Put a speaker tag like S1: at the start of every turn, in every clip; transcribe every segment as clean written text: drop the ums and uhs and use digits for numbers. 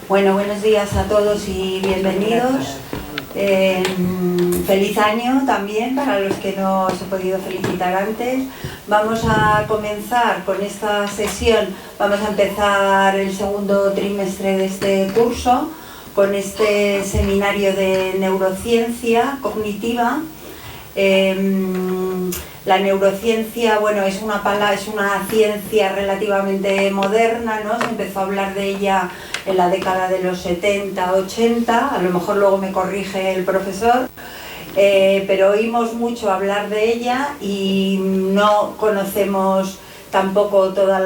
S1: Bueno, buenos días a todos y bienvenidos. Feliz año también para los que no os he podido felicitar antes. Vamos a comenzar con esta sesión, vamos a empezar el segundo trimestre de este curso con este seminario de neurociencia cognitiva. La neurociencia, bueno, es una ciencia relativamente moderna, ¿no? Se empezó a hablar de ella en la década de los 70, 80, a lo mejor luego me corrige el profesor, pero oímos mucho hablar de ella y no conocemos tampoco todas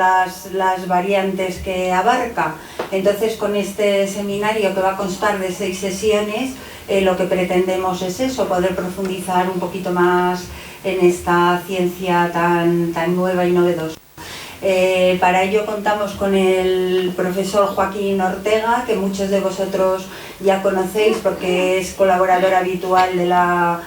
S1: las variantes que abarca. Entonces, con este seminario, que va a constar de 6 sesiones, lo que pretendemos es eso, poder profundizar un poquito más en esta ciencia tan nueva y novedosa. Para ello contamos con el profesor Joaquín Ortega, que muchos de vosotros ya conocéis porque es colaborador habitual de la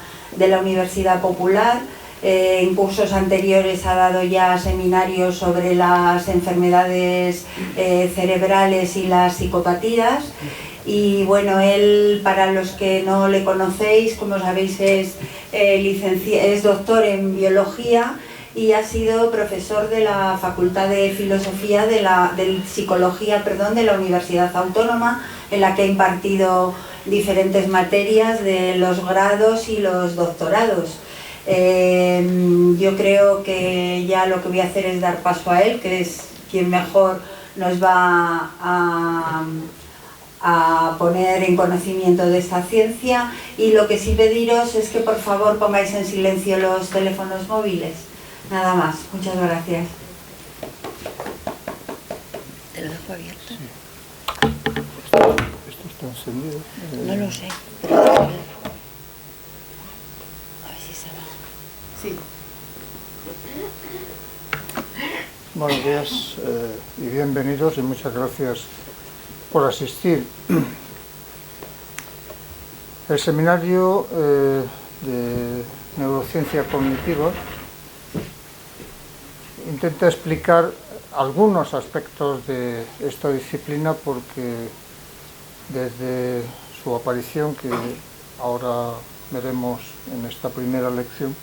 S1: Universidad Popular. En cursos anteriores ha dado ya seminarios sobre las enfermedades cerebrales y las psicopatías. Y bueno, él, para los que no le conocéis, como sabéis, es doctor en biología y ha sido profesor de la Facultad de Filosofía de Psicología de la Universidad Autónoma, en la que ha impartido diferentes materias de los grados y los doctorados. Yo creo que ya lo que voy a hacer es dar paso a él, que es quien mejor nos va a poner en conocimiento de esta ciencia, y lo que sí pediros es que por favor pongáis en silencio los teléfonos móviles. Nada más, muchas gracias.
S2: ¿Te lo dejo abierto?
S3: Sí. ¿Esto está encendido?
S2: No lo sé, pero a ver si se va.
S1: Sí.
S3: Buenos días y bienvenidos y muchas gracias por asistir. El seminario de neurociencia cognitiva intenta explicar algunos aspectos de esta disciplina porque desde su aparición, que ahora veremos en esta primera lección,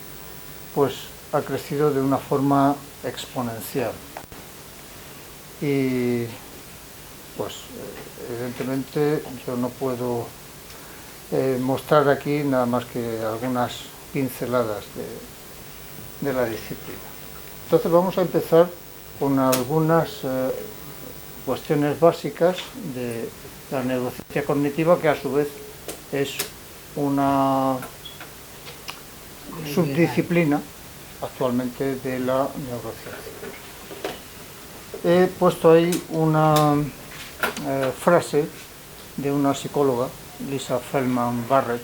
S3: pues ha crecido de una forma exponencial. Y pues evidentemente yo no puedo mostrar aquí nada más que algunas pinceladas de la disciplina. Entonces vamos a empezar con algunas cuestiones básicas de la neurociencia cognitiva, que a su vez es una subdisciplina actualmente de la neurociencia. He puesto ahí una frase de una psicóloga, Lisa Feldman Barrett,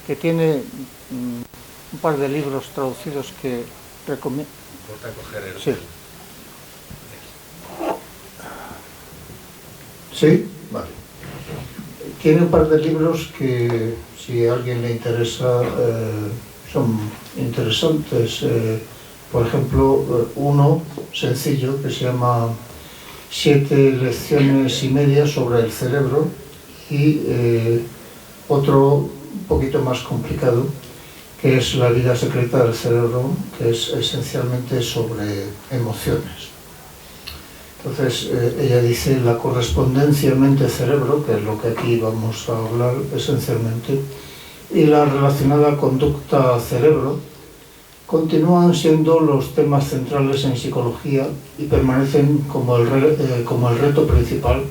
S3: que tiene un par de libros traducidos que recomiendo. Sí. Sí, vale. Tiene un par de libros que, si a alguien le interesa, son interesantes. Por ejemplo, uno sencillo que se llama 7 lecciones y media sobre el cerebro, y otro un poquito más complicado, que es La vida secreta del cerebro, que es esencialmente sobre emociones. Entonces, ella dice la correspondencia mente-cerebro, que es lo que aquí vamos a hablar esencialmente, y la relacionada conducta-cerebro continúan siendo los temas centrales en psicología y permanecen como el reto principal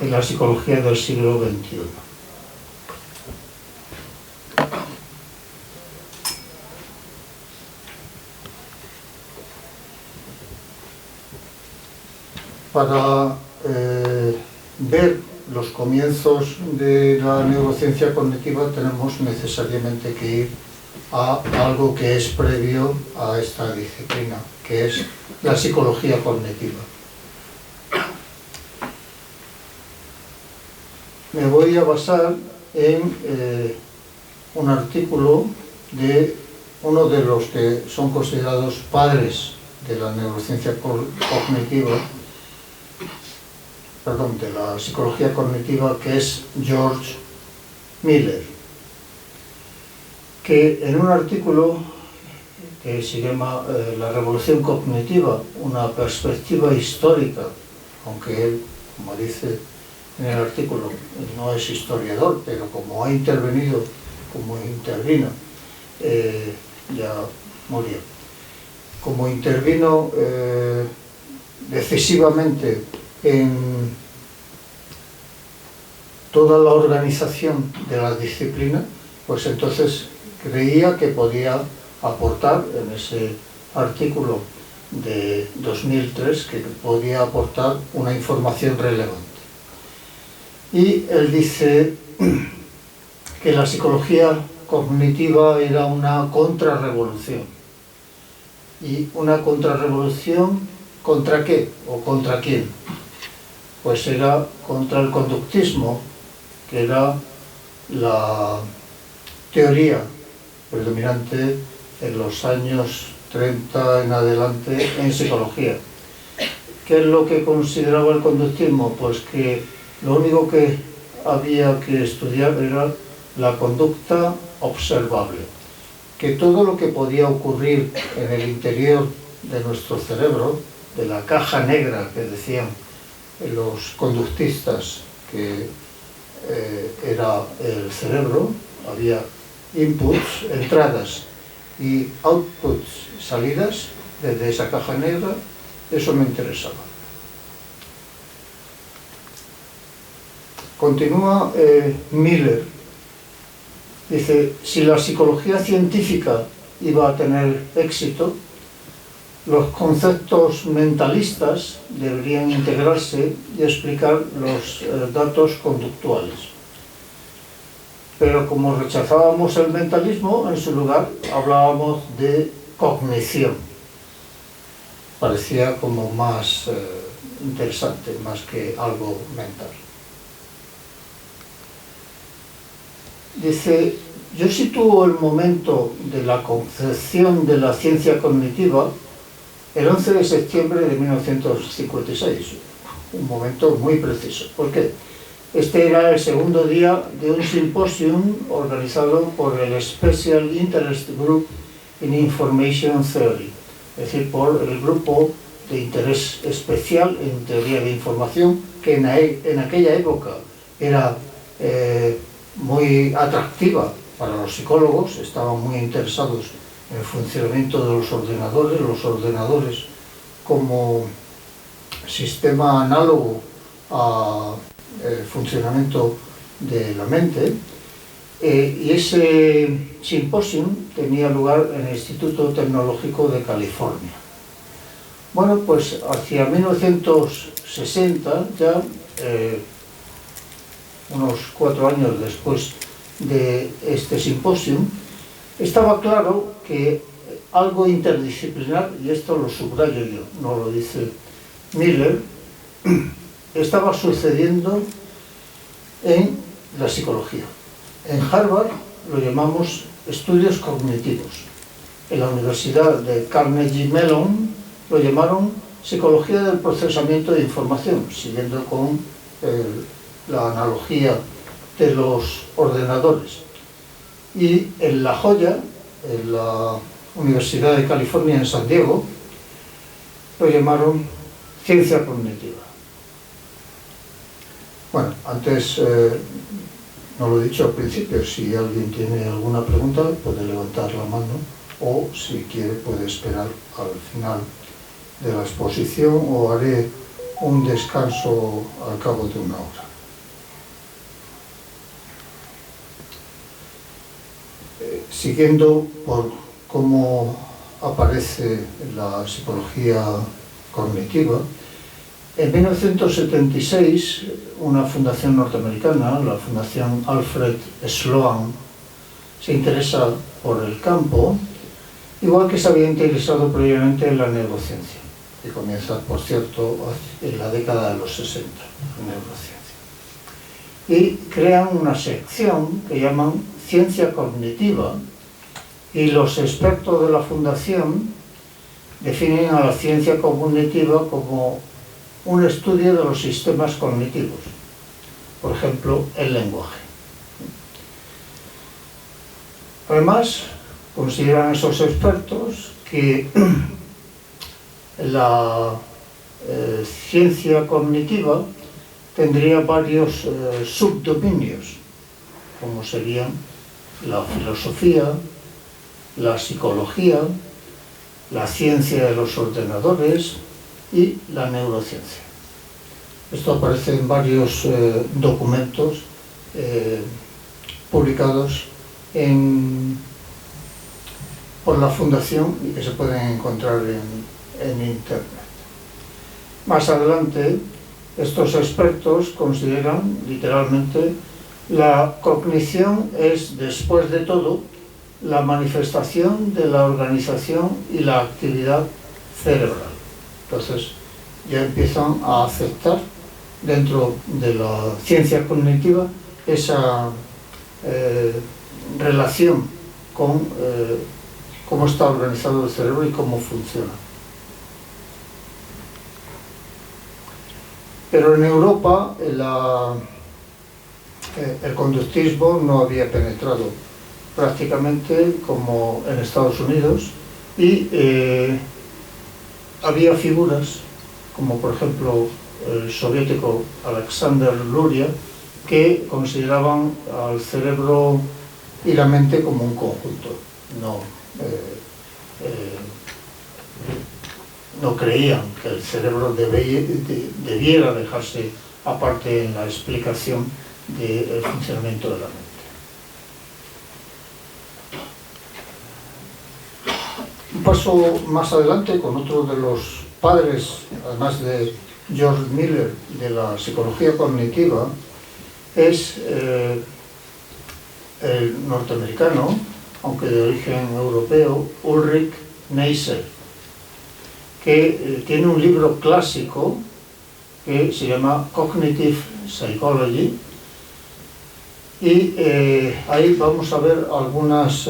S3: en la psicología del siglo XXI. Para ver los comienzos de la neurociencia cognitiva tenemos necesariamente que ir a algo que es previo a esta disciplina, que es la psicología cognitiva. Me voy a basar en un artículo de uno de los que son considerados padres de la neurociencia cognitiva, de la psicología cognitiva, que es George Miller, que en un artículo que se llama La revolución cognitiva, una perspectiva histórica, aunque él, como dice en el artículo, no es historiador, pero como ha intervenido, como intervino, ya murió, como intervino decisivamente en toda la organización de la disciplina, pues entonces creía que podía aportar en ese artículo de 2003, que podía aportar una información relevante. Y él dice que la psicología cognitiva era una contrarrevolución. ¿Y una contrarrevolución contra qué o contra quién? Pues era contra el conductismo, que era la teoría predominante en los años 30 en adelante en psicología. ¿Qué es lo que consideraba el conductismo? Pues que lo único que había que estudiar era la conducta observable, que todo lo que podía ocurrir en el interior de nuestro cerebro, de la caja negra que decían los conductistas que era el cerebro, había inputs, entradas y outputs, salidas desde esa caja negra, eso me interesaba. Continúa Miller, dice, si la psicología científica iba a tener éxito, los conceptos mentalistas deberían integrarse y explicar los datos conductuales. Pero como rechazábamos el mentalismo, en su lugar hablábamos de cognición. Parecía como más interesante, más que algo mental. Dice, yo sitúo el momento de la concepción de la ciencia cognitiva el 11 de septiembre de 1956, un momento muy preciso. ¿Por qué? Este era el segundo día de un simposium organizado por el Special Interest Group in Information Theory, es decir, por el grupo de interés especial en teoría de información, que en aquella época era muy atractiva para los psicólogos, estaban muy interesados en el funcionamiento de los ordenadores como sistema análogo a el funcionamiento de la mente, y ese simposium tenía lugar en el Instituto Tecnológico de California. Bueno, pues hacia 1960, ya unos 4 años después de este simposium, estaba claro que algo interdisciplinar, y esto lo subrayo yo, no lo dice Miller, estaba sucediendo en la psicología. En Harvard lo llamamos estudios cognitivos. En la Universidad de Carnegie Mellon lo llamaron psicología del procesamiento de información, siguiendo con la analogía de los ordenadores. Y en La Joya, en la Universidad de California en San Diego, lo llamaron ciencia cognitiva. Bueno, antes no lo he dicho al principio, si alguien tiene alguna pregunta puede levantar la mano, o si quiere puede esperar al final de la exposición, o haré un descanso al cabo de 1 hora. Siguiendo por cómo aparece la psicología cognitiva, en 1976 una fundación norteamericana, la Fundación Alfred Sloan, se interesa por el campo, igual que se había interesado previamente en la neurociencia, que comienza, por cierto, en la década de los 60, la neurociencia. Y crean una sección que llaman ciencia cognitiva, y los expertos de la fundación definen a la ciencia cognitiva como un estudio de los sistemas cognitivos, por ejemplo, el lenguaje. Además, consideran esos expertos que la ciencia cognitiva tendría varios subdominios, como serían la filosofía, la psicología, la ciencia de los ordenadores y la neurociencia. Esto aparece en varios documentos publicados por la Fundación y que se pueden encontrar en Internet. Más adelante, estos expertos consideran literalmente la cognición es, después de todo, la manifestación de la organización y la actividad cerebral. Entonces, ya empiezan a aceptar dentro de la ciencia cognitiva esa relación con cómo está organizado el cerebro y cómo funciona. Pero en Europa el conductismo no había penetrado prácticamente como en Estados Unidos y había figuras como por ejemplo el soviético Alexander Luria, que consideraban al cerebro y la mente como un conjunto. No creían que el cerebro debiera dejarse aparte en la explicación del funcionamiento de la mente. Un paso más adelante, con otro de los padres, además de George Miller, de la psicología cognitiva, es el norteamericano, aunque de origen europeo, Ulrich Neisser, que tiene un libro clásico que se llama Cognitive Psychology, y ahí vamos a ver algunas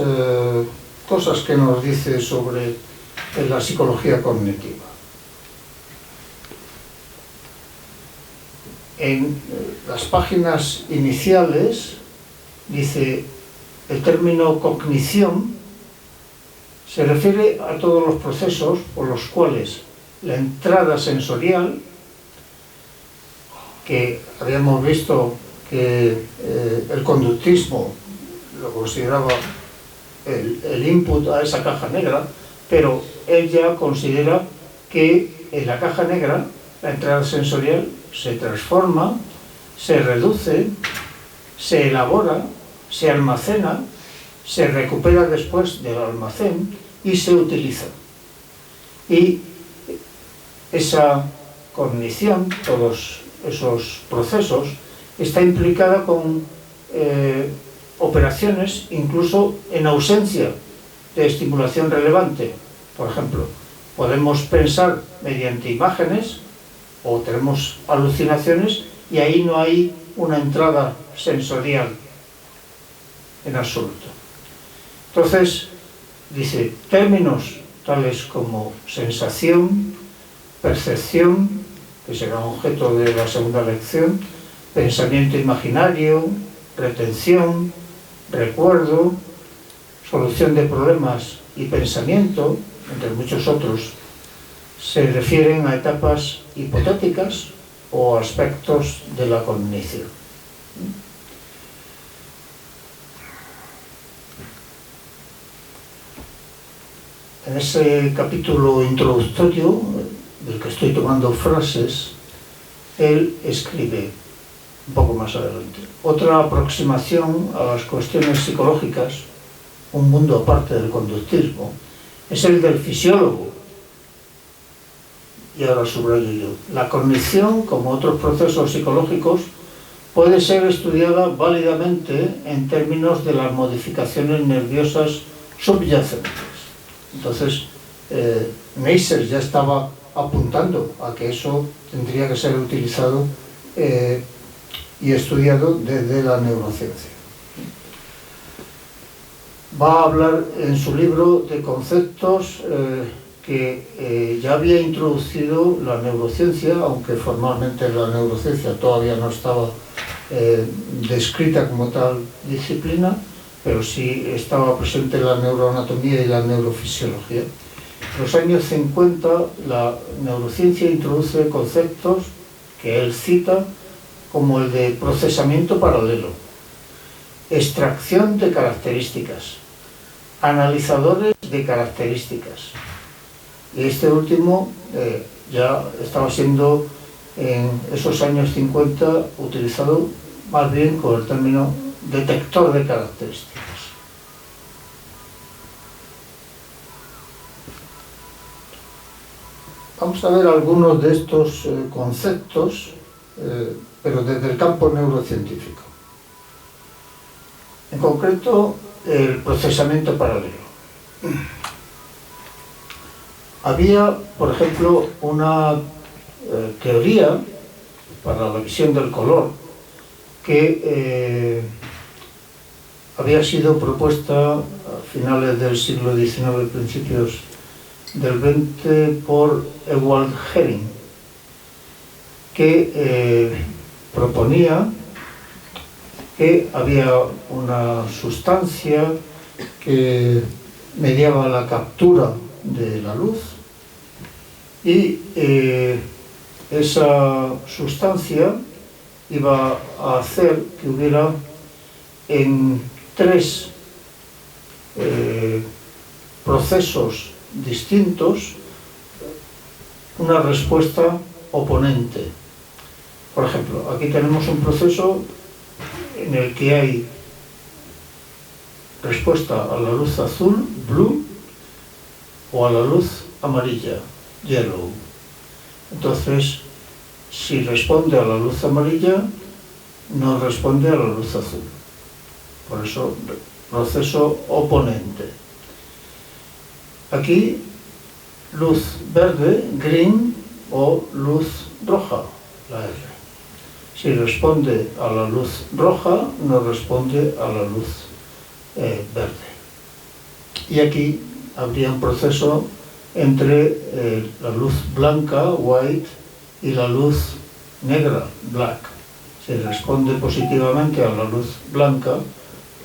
S3: cosas que nos dice sobre la psicología cognitiva. En las páginas iniciales dice: el término cognición se refiere a todos los procesos por los cuales la entrada sensorial, que habíamos visto que el conductismo lo consideraba el input a esa caja negra, pero él ya considera que en la caja negra la entrada sensorial se transforma, se reduce, se elabora, se almacena, se recupera después del almacén y se utiliza. Y esa cognición, todos esos procesos, está implicada con operaciones incluso en ausencia de estimulación relevante. Por ejemplo, podemos pensar mediante imágenes o tenemos alucinaciones y ahí no hay una entrada sensorial en absoluto. Entonces, dice, términos tales como sensación, percepción, que será objeto de la segunda lección, pensamiento imaginario, retención, recuerdo, solución de problemas y pensamiento, entre muchos otros, se refieren a etapas hipotéticas o aspectos de la cognición. En ese capítulo introductorio, del que estoy tomando frases, él escribe un poco más adelante: otra aproximación a las cuestiones psicológicas, un mundo aparte del conductismo, es el del fisiólogo. Y ahora subrayo yo: la cognición, como otros procesos psicológicos, puede ser estudiada válidamente en términos de las modificaciones nerviosas subyacentes. Entonces, Neisser ya estaba apuntando a que eso tendría que ser utilizado y estudiado desde la neurociencia. Va a hablar en su libro de conceptos que ya había introducido la neurociencia, aunque formalmente la neurociencia todavía no estaba descrita como tal disciplina, pero sí estaba presente la neuroanatomía y la neurofisiología. En los años 50 la neurociencia introduce conceptos que él cita como el de procesamiento paralelo, extracción de características, analizadores de características. Y este último ya estaba siendo en esos años 50 utilizado más bien con el término detector de características. Vamos a ver algunos de estos conceptos, pero desde el campo neurocientífico. En concreto, el procesamiento paralelo. Había, por ejemplo, una teoría para la visión del color que había sido propuesta a finales del siglo XIX, principios del XX, por Ewald Hering, que proponía que había una sustancia que mediaba la captura de la luz y esa sustancia iba a hacer que hubiera en tres procesos distintos una respuesta oponente. Por ejemplo, aquí tenemos un proceso en el que hay respuesta a la luz azul, blue, o a la luz amarilla, yellow. Entonces, si responde a la luz amarilla, no responde a la luz azul. Por eso, proceso oponente. Aquí, luz verde, green, o luz roja, la R. Si responde a la luz roja, no responde a la luz verde. Y aquí habría un proceso entre la luz blanca, white, y la luz negra, black. Si responde positivamente a la luz blanca,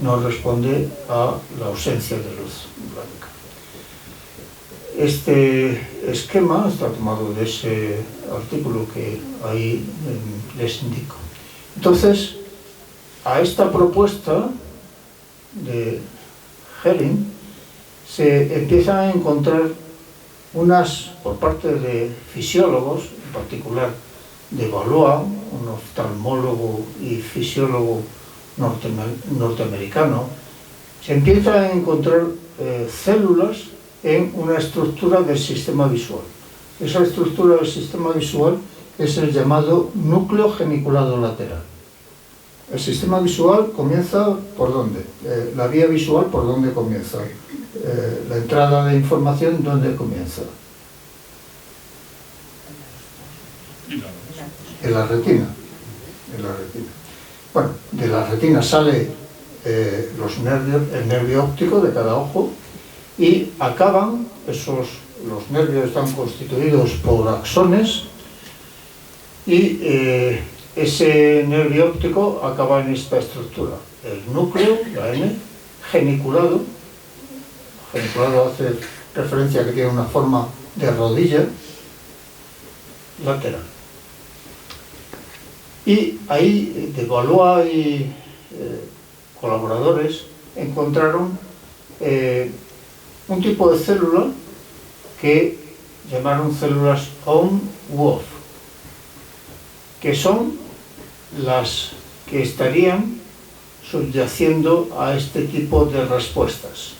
S3: no responde a la ausencia de luz blanca. Este esquema está tomado de ese artículo que ahí les indico. Entonces, a esta propuesta de Hering se empiezan a encontrar por parte de fisiólogos, en particular de Valois, un oftalmólogo y fisiólogo norteamericano, se empiezan a encontrar células en una estructura del sistema visual. Esa estructura del sistema visual es el llamado núcleo geniculado lateral. El sistema visual comienza ¿por dónde? La vía visual, ¿por dónde comienza? La entrada de información, ¿dónde comienza? En la retina. En la retina. Bueno, de la retina sale los nervios, el nervio óptico de cada ojo, y acaban, los nervios están constituidos por axones, y ese nervio óptico acaba en esta estructura. El núcleo, la N, geniculado. Geniculado hace referencia a que tiene una forma de rodilla lateral. Y ahí, de Valois y colaboradores, encontraron un tipo de célula que llamaron células on-off, que son las que estarían subyaciendo a este tipo de respuestas.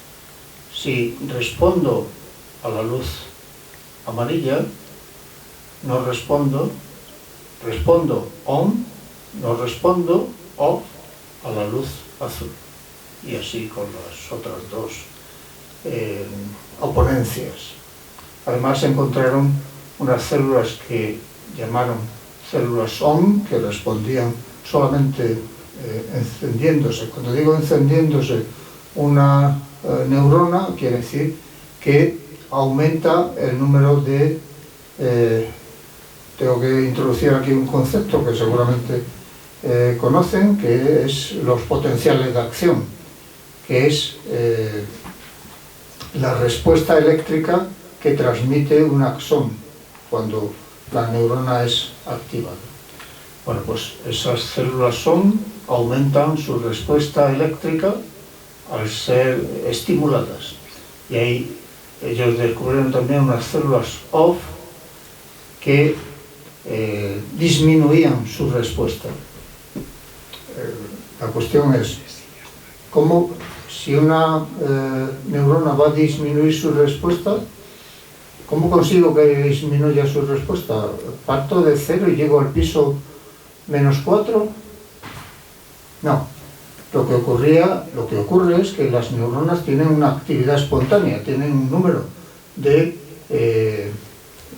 S3: Si respondo a la luz amarilla, no respondo on, no respondo off a la luz azul. Y así con las otras dos oponencias. Además encontraron unas células que llamaron células on, que respondían solamente encendiéndose. Cuando digo encendiéndose una neurona, quiere decir que aumenta el número de... tengo que introducir aquí un concepto que seguramente conocen, que es los potenciales de acción, que es la respuesta eléctrica que transmite un axón cuando la neurona es activada. Bueno, pues esas células aumentan su respuesta eléctrica al ser estimuladas. Y ahí ellos descubrieron también unas células OFF que disminuían su respuesta. La cuestión es, ¿cómo, si una neurona va a disminuir su respuesta, cómo consigo que disminuya su respuesta? ¿Parto de cero y llego al piso -4? No. Lo que ocurre es que las neuronas tienen una actividad espontánea, tienen un número de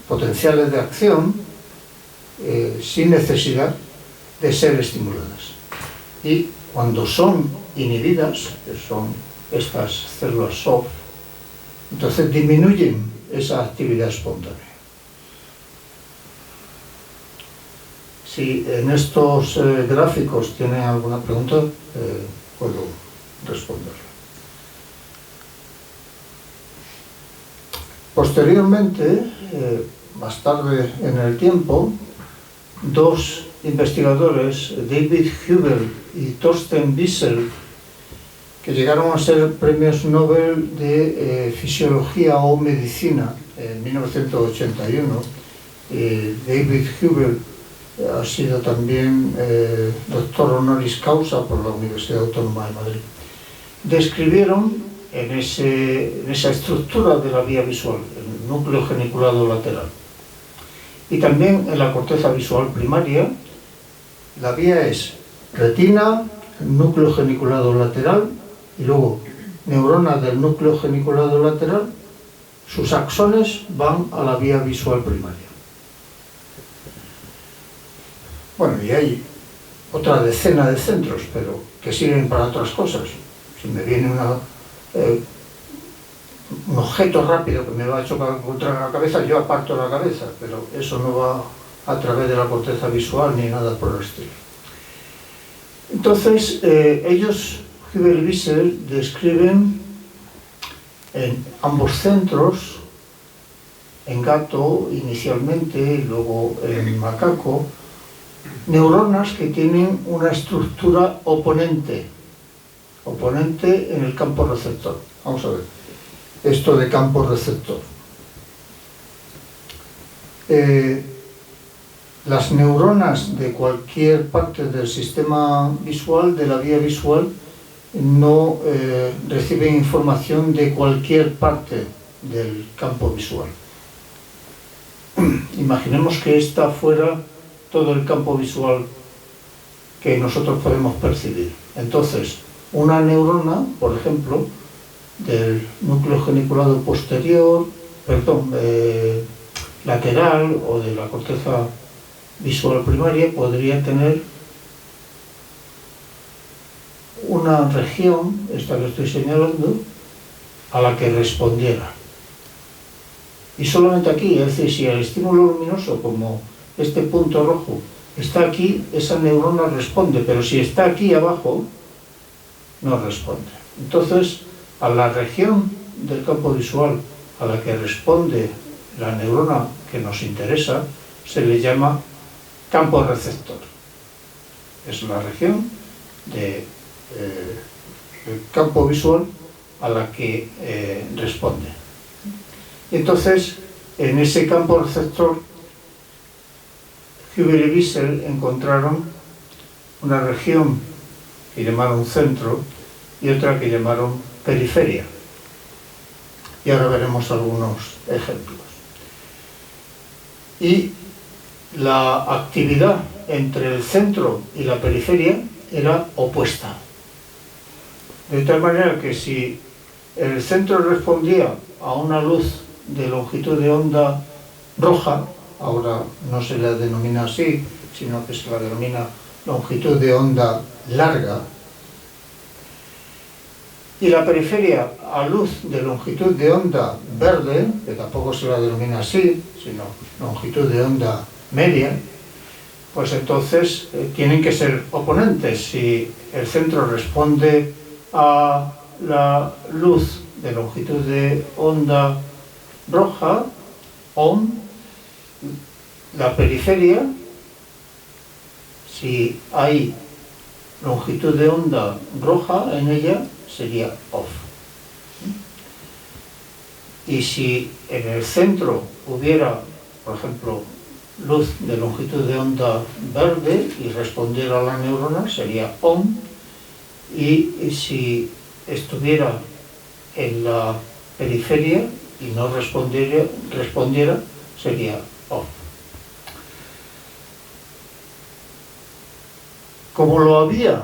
S3: potenciales de acción sin necesidad de ser estimuladas. Y cuando son inhibidas, que son estas células SOF, entonces disminuyen esa actividad espontánea. Si en estos gráficos tienen alguna pregunta, puedo responderla. Posteriormente, más tarde en el tiempo, dos investigadores, David Hubel y Thorsten Wiesel, que llegaron a ser premios Nobel de Fisiología o Medicina en 1981. David Hubel ha sido también doctor honoris causa por la Universidad Autónoma de Madrid. Describieron en esa estructura de la vía visual, el núcleo geniculado lateral, y también en la corteza visual primaria. La vía es retina, núcleo geniculado lateral, y luego neuronas del núcleo geniculado lateral, sus axones van a la vía visual primaria. Bueno, y hay otra decena de centros, pero que sirven para otras cosas. Si me viene un objeto rápido que me va a chocar contra la cabeza, yo aparto la cabeza, pero eso no va a través de la corteza visual ni nada por el estilo. Entonces, ellos, Hubel y Wiesel, describen en ambos centros, en gato inicialmente y luego en macaco, neuronas que tienen una estructura oponente en el campo receptor. Vamos a ver, esto de campo receptor. Las neuronas de cualquier parte del sistema visual, de la vía visual, no reciben información de cualquier parte del campo visual. Imaginemos que esta fuera todo el campo visual que nosotros podemos percibir. Entonces, una neurona, por ejemplo, del núcleo geniculado posterior, lateral o de la corteza visual primaria, podría tener una región, esta que estoy señalando, a la que respondiera. Y solamente aquí, es decir, si el estímulo luminoso, como este punto rojo, está aquí, esa neurona responde, pero si está aquí abajo, no responde. Entonces, a la región del campo visual a la que responde la neurona que nos interesa, se le llama campo receptor. Es la región del campo visual a la que responde. Entonces, en ese campo receptor, Hubel y Wiesel encontraron una región que llamaron centro y otra que llamaron periferia. Y ahora veremos algunos ejemplos. Y la actividad entre el centro y la periferia era opuesta. De tal manera que si el centro respondía a una luz de longitud de onda roja, ahora no se la denomina así, sino que se la denomina longitud de onda larga, Y la periferia a luz de longitud de onda verde, que tampoco se la denomina así, sino longitud de onda media, pues entonces tienen que ser oponentes. Si el centro responde a la luz de longitud de onda roja, OM, la periferia, si hay longitud de onda roja en ella, sería off. Y si en el centro hubiera, por ejemplo, luz de longitud de onda verde y respondiera a la neurona, sería on. Y si estuviera en la periferia y no respondiera, sería off. Como lo había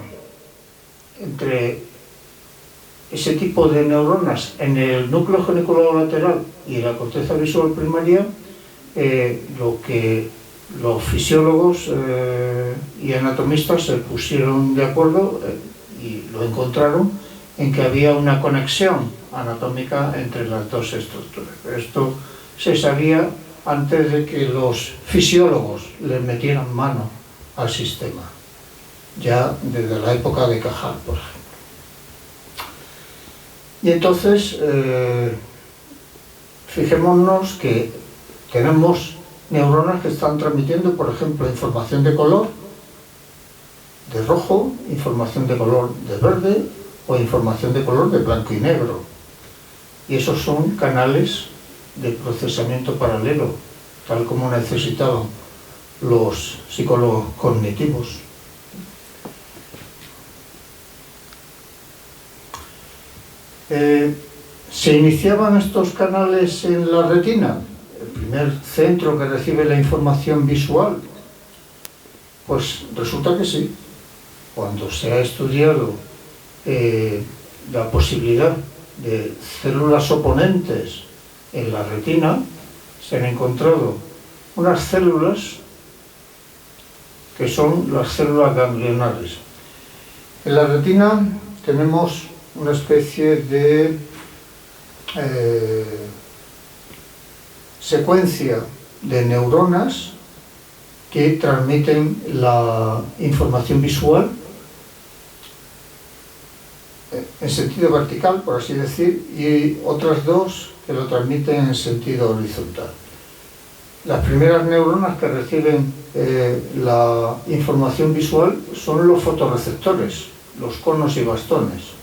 S3: entre ese tipo de neuronas en el núcleo geniculado lateral y en la corteza visual primaria, lo que los fisiólogos y anatomistas se pusieron de acuerdo y lo encontraron en que había una conexión anatómica entre las dos estructuras. Esto se sabía antes de que los fisiólogos le metieran mano al sistema, ya desde la época de Cajal, por ejemplo. Y entonces, fijémonos que tenemos neuronas que están transmitiendo, por ejemplo, información de color, de rojo, información de color de verde o información de color de blanco y negro. Y esos son canales de procesamiento paralelo, tal como necesitaban los psicólogos cognitivos. Se iniciaban estos canales en la retina, el primer centro que recibe la información visual. Pues resulta que sí. Cuando se ha estudiado la posibilidad de células oponentes en la retina, se han encontrado unas células que son las células ganglionares. En la retina tenemos una especie de secuencia de neuronas que transmiten la información visual en sentido vertical, por así decir, y otras dos que lo transmiten en sentido horizontal. Las primeras neuronas que reciben la información visual son los fotorreceptores, los conos y bastones.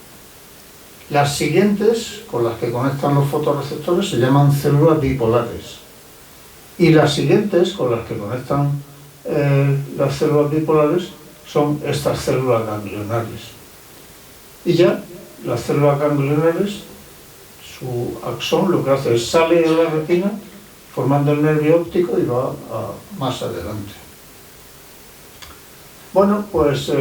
S3: Las siguientes, con las que conectan los fotorreceptores, se llaman células bipolares. Y las siguientes, con las que conectan las células bipolares, son estas células ganglionares. Y ya las células ganglionares, su axón lo que hace es sale de la retina formando el nervio óptico y va más adelante. Bueno, pues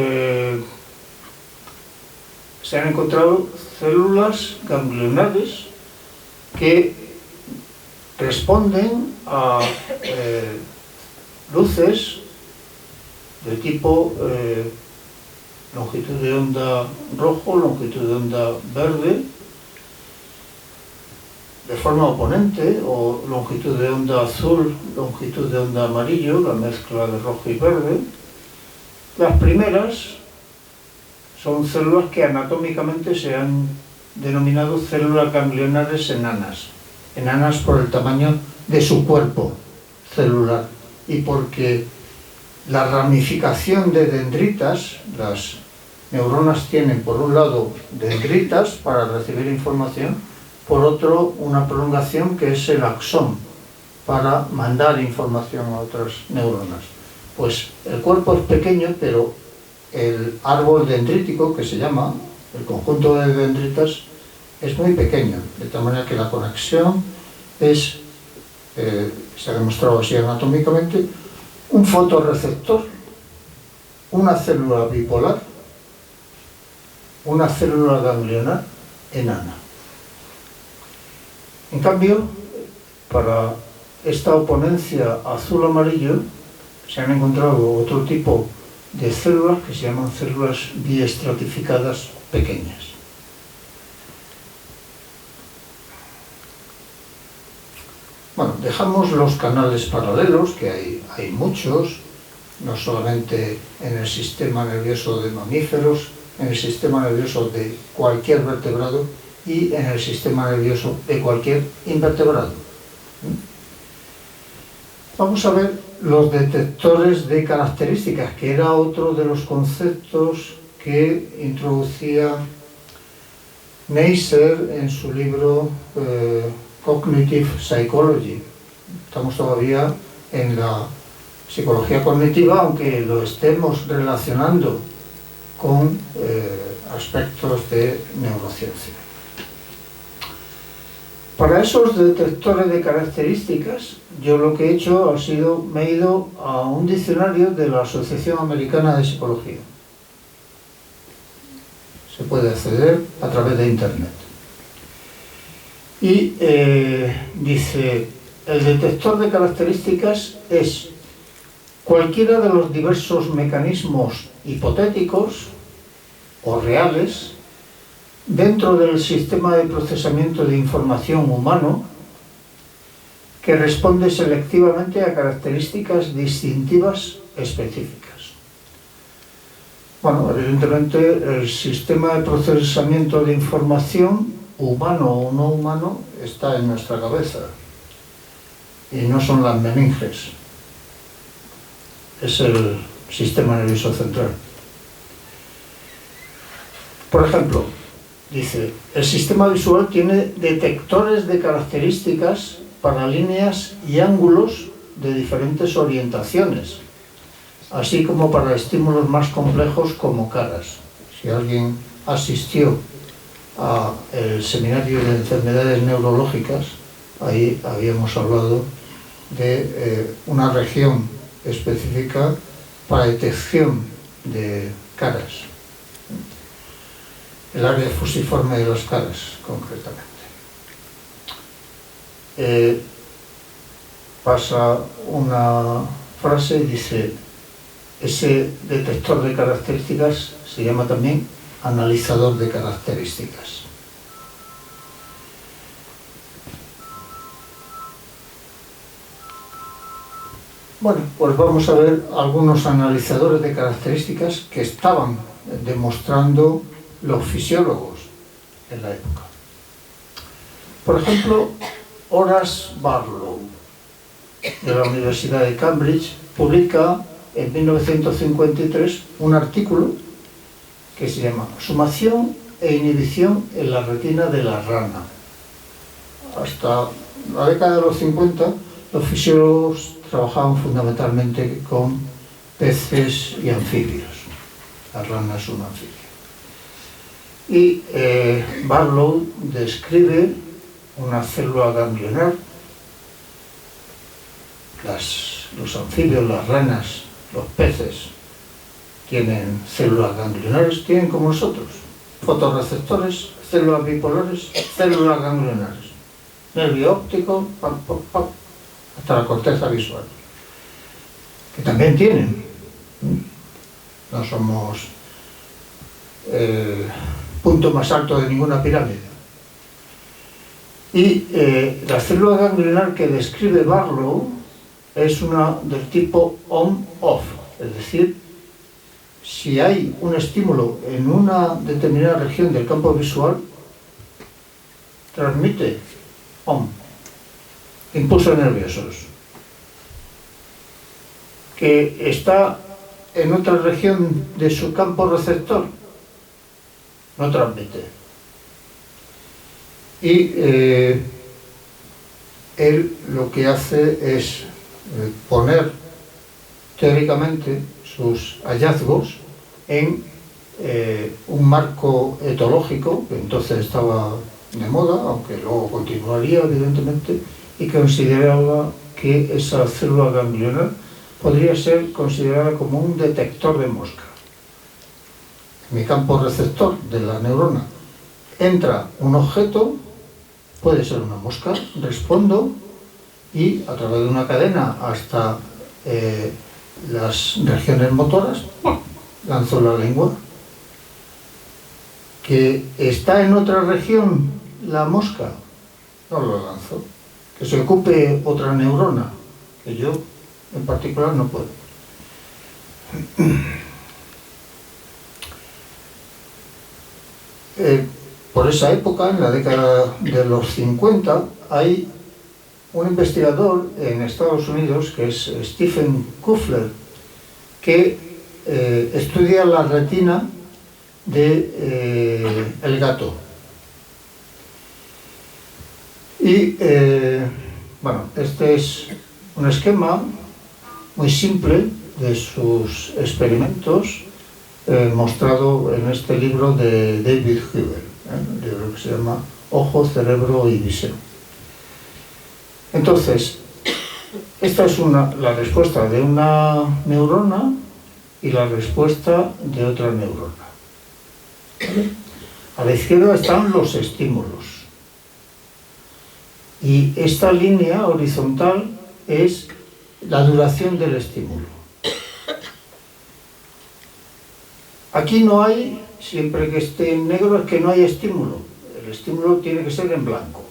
S3: se han encontrado células ganglionares que responden a luces de tipo longitud de onda rojo, longitud de onda verde, de forma oponente, o longitud de onda azul, longitud de onda amarillo, la mezcla de rojo y verde. Las primeras son células que anatómicamente se han denominado células ganglionares enanas. Enanas por el tamaño de su cuerpo celular y porque la ramificación de dendritas, las neuronas tienen por un lado dendritas para recibir información, por otro una prolongación que es el axón para mandar información a otras neuronas. Pues el cuerpo es pequeño, pero el árbol dendrítico, que se llama el conjunto de dendritas, es muy pequeño, de tal manera que la conexión es, se ha demostrado así anatómicamente, un fotorreceptor, una célula bipolar, una célula ganglionar enana. En cambio, para esta oponencia azul-amarillo se han encontrado otro tipo de células que se llaman células biestratificadas pequeñas. dejamos los canales paralelos, que hay muchos, no solamente en el sistema nervioso de mamíferos, en el sistema nervioso de cualquier vertebrado y en el sistema nervioso de cualquier invertebrado. Vamos a ver los detectores de características, que era otro de los conceptos que introducía Neisser en su libro Cognitive Psychology. Estamos todavía en la psicología cognitiva, aunque lo estemos relacionando con aspectos de neurociencia. Para esos detectores de características, yo lo que he hecho ha sido, me he ido a un diccionario de la Asociación Americana de Psicología. Se puede acceder a través de Internet. Y dice, el detector de características es cualquiera de los diversos mecanismos hipotéticos o reales dentro del sistema de procesamiento de información humano que responde selectivamente a características distintivas específicas. Bueno, evidentemente el sistema de procesamiento de información, humano o no humano, está en nuestra cabeza y no son las meninges, es el sistema nervioso central. Por ejemplo, dice, el sistema visual tiene detectores de características para líneas y ángulos de diferentes orientaciones, así como para estímulos más complejos como caras. Si alguien asistió al seminario de enfermedades neurológicas, ahí habíamos hablado de una región específica para detección de caras, el área fusiforme de las caras concretamente. Pasa una frase y dice, ese detector de características se llama también analizador de características. Bueno, pues vamos a ver algunos analizadores de características que estaban demostrando los fisiólogos en la época. Por ejemplo, Horace Barlow, de la Universidad de Cambridge, publica en 1953 un artículo que se llama Sumación e inhibición en la retina de la rana. Hasta la década de los 50, los fisiólogos trabajaban fundamentalmente con peces y anfibios. La rana es un anfibio. Y Barlow describe una célula ganglionar. Los anfibios, las ranas, los peces tienen células ganglionares, tienen como nosotros fotorreceptores, células bipolares, células ganglionares, nervio óptico, hasta la corteza visual, que también tienen. No somos el punto más alto de ninguna pirámide. Y la célula ganglionar que describe Barlow es una del tipo on-off, es decir, si hay un estímulo en una determinada región del campo visual, transmite on, impulsos nerviosos. Que está en otra región de su campo receptor, no transmite. Y él lo que hace es poner teóricamente sus hallazgos en un marco etológico, que entonces estaba de moda, aunque luego continuaría evidentemente, y consideraba que esa célula ganglionar podría ser considerada como un detector de mosca. En mi campo receptor de la neurona entra un objeto, puede ser una mosca, respondo y a través de una cadena hasta las regiones motoras, lanzo la lengua. Que está en otra región la mosca, no lo lanzo. que se ocupe otra neurona, que yo en particular no puedo. Por esa época, en la década de los 50, hay un investigador en Estados Unidos, que es Stephen Kuffler, que estudia la retina del gato. Y bueno, este es un esquema muy simple de sus experimentos, mostrado en este libro de David Huber, un libro que se llama Ojo, Cerebro y Visión. Entonces, esta es la respuesta de una neurona y la respuesta de otra neurona. ¿Vale? A la izquierda están los estímulos. Y esta línea horizontal es la duración del estímulo. Aquí no hay, siempre que esté en negro, es que no hay estímulo. El estímulo tiene que ser en blanco.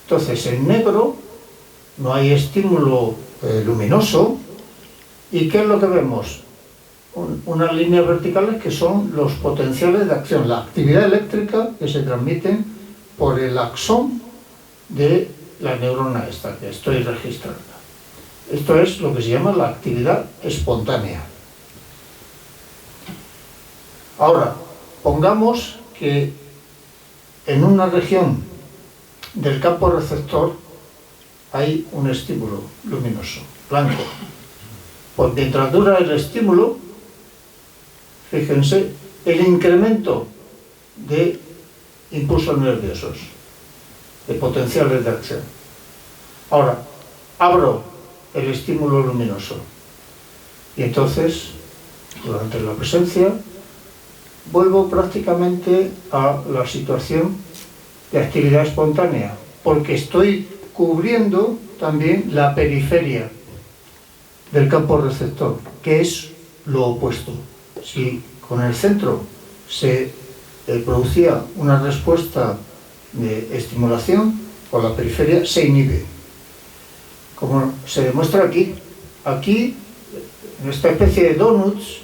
S3: Entonces, en negro no hay estímulo luminoso. ¿Y qué es lo que vemos? Unas líneas verticales que son los potenciales de acción, la actividad eléctrica que se transmiten por el axón de la neurona esta que estoy registrando. Esto es lo que se llama la actividad espontánea. Ahora, pongamos que en una región del campo receptor hay un estímulo luminoso, blanco. Pues mientras dura el estímulo, fíjense, el incremento de impulsos nerviosos, de potenciales de acción. Ahora, abro el estímulo luminoso y entonces, durante la presencia, vuelvo prácticamente a la situación de actividad espontánea, porque estoy cubriendo también la periferia del campo receptor, que es lo opuesto. Si con el centro se producía una respuesta de estimulación, con la periferia se inhibe. Como se demuestra aquí, en esta especie de donuts,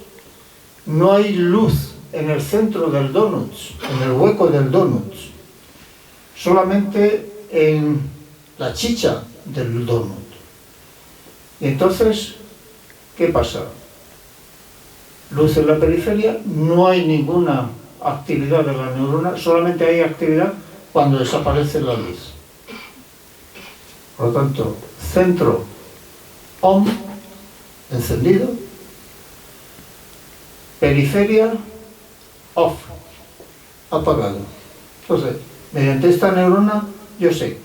S3: no hay luz en el centro del donut, en el hueco del donut, solamente en la chicha del donut. Y entonces, ¿qué pasa? Luz en la periferia, no hay ninguna actividad de la neurona, solamente hay actividad cuando desaparece la luz. Por lo tanto, centro on, encendido, periferia off, apagado. Entonces, mediante esta neurona, yo sé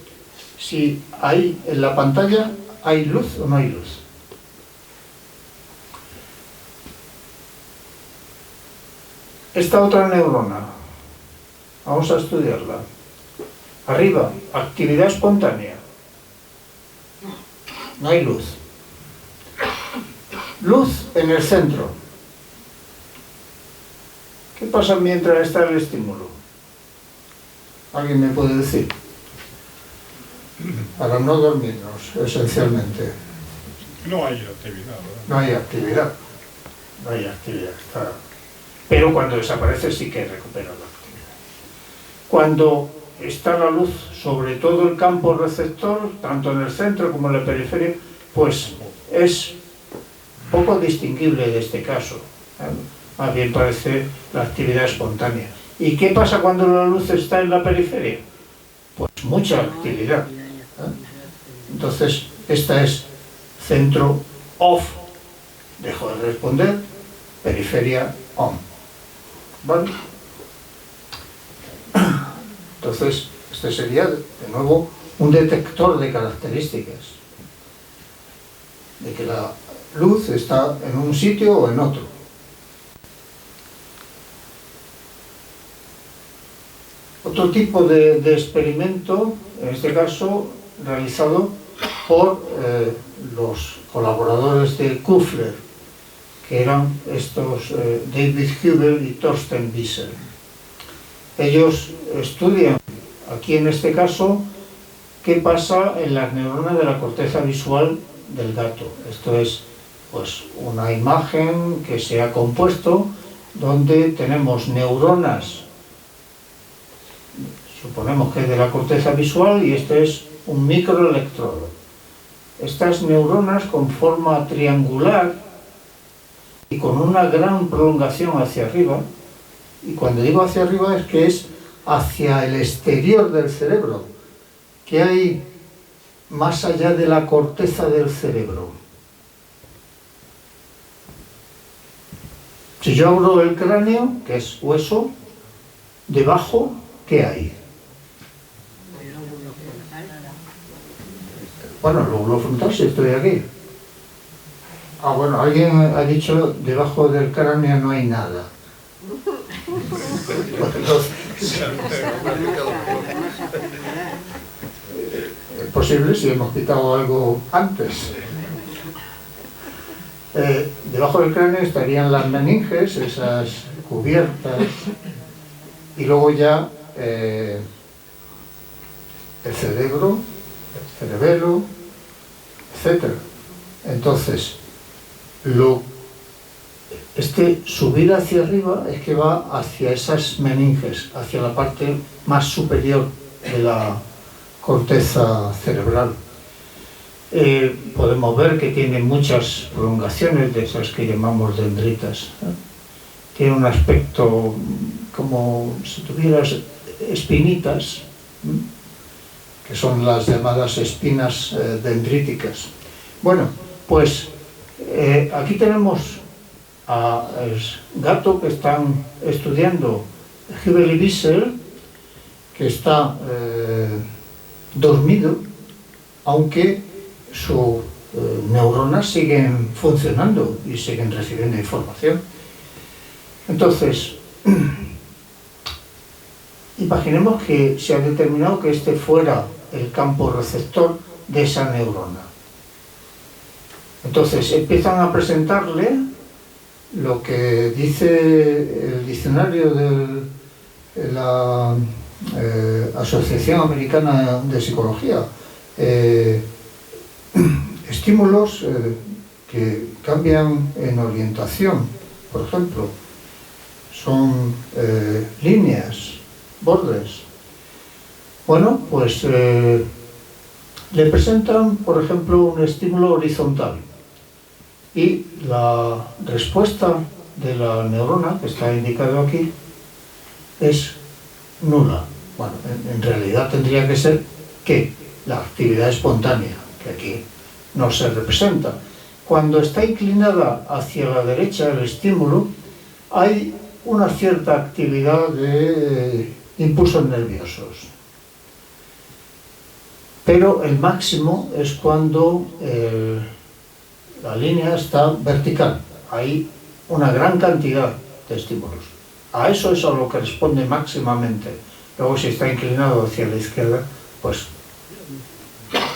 S3: si ahí en la pantalla hay luz o no hay luz. Esta otra neurona, vamos a estudiarla. Arriba, actividad espontánea. No hay luz. Luz en el centro. ¿Qué pasa mientras está el estímulo? ¿Alguien me puede decir? Para no dormirnos, esencialmente.
S4: No hay actividad, ¿verdad?
S3: No hay actividad. No hay actividad. Pero cuando desaparece sí que recupera la actividad. Cuando está la luz sobre todo el campo receptor, tanto en el centro como en la periferia, pues es poco distinguible de este caso. Más bien parece la actividad espontánea. ¿Y qué pasa cuando la luz está en la periferia? Pues mucha actividad. Entonces, esta es centro off, dejo de responder, periferia on. ¿Vale? Entonces, este sería, de nuevo, un detector de características, de que la luz está en un sitio o en otro. Otro tipo de experimento, en este caso, realizado por los colaboradores de Kuffler, que eran estos David Huber y Thorsten Wiesel. Ellos estudian, aquí en este caso, qué pasa en las neuronas de la corteza visual del gato. Esto es pues una imagen que se ha compuesto donde tenemos neuronas, suponemos que es de la corteza visual, y este es un microelectrodo. Estas neuronas con forma triangular y con una gran prolongación hacia arriba, y cuando digo hacia arriba es que es hacia el exterior del cerebro, que hay más allá de la corteza del cerebro. Si yo abro el cráneo, que es hueso, debajo, ¿qué hay? Bueno, el lóbulo frontal, si estoy aquí. Ah, bueno, alguien ha dicho, debajo del cráneo no hay nada. Es posible si hemos quitado algo antes. Debajo del cráneo estarían las meninges, esas cubiertas, y luego ya el cerebro, el cerebelo, etc. Entonces, subir hacia arriba es que va hacia esas meninges, hacia la parte más superior de la corteza cerebral. Podemos ver que tiene muchas prolongaciones de esas que llamamos dendritas. Tiene un aspecto como si tuvieras espinitas, que son las llamadas espinas dendríticas. Bueno, pues aquí tenemos al gato que están estudiando, Hubel y Wiesel, que está dormido, aunque sus neuronas siguen funcionando y siguen recibiendo información. Entonces, imaginemos que se ha determinado que este fuera el campo receptor de esa neurona. Entonces empiezan a presentarle lo que dice el diccionario de la Asociación Americana de Psicología, estímulos que cambian en orientación, por ejemplo, son líneas, bordes. Bueno, pues le presentan, por ejemplo, un estímulo horizontal y la respuesta de la neurona, que está indicado aquí, es nula. Bueno, en realidad tendría que ser que la actividad espontánea, que aquí no se representa. Cuando está inclinada hacia la derecha el estímulo, hay una cierta actividad de impulsos nerviosos. Pero el máximo es cuando la línea está vertical. Hay una gran cantidad de estímulos. A eso es a lo que responde máximamente. Luego, si está inclinado hacia la izquierda, pues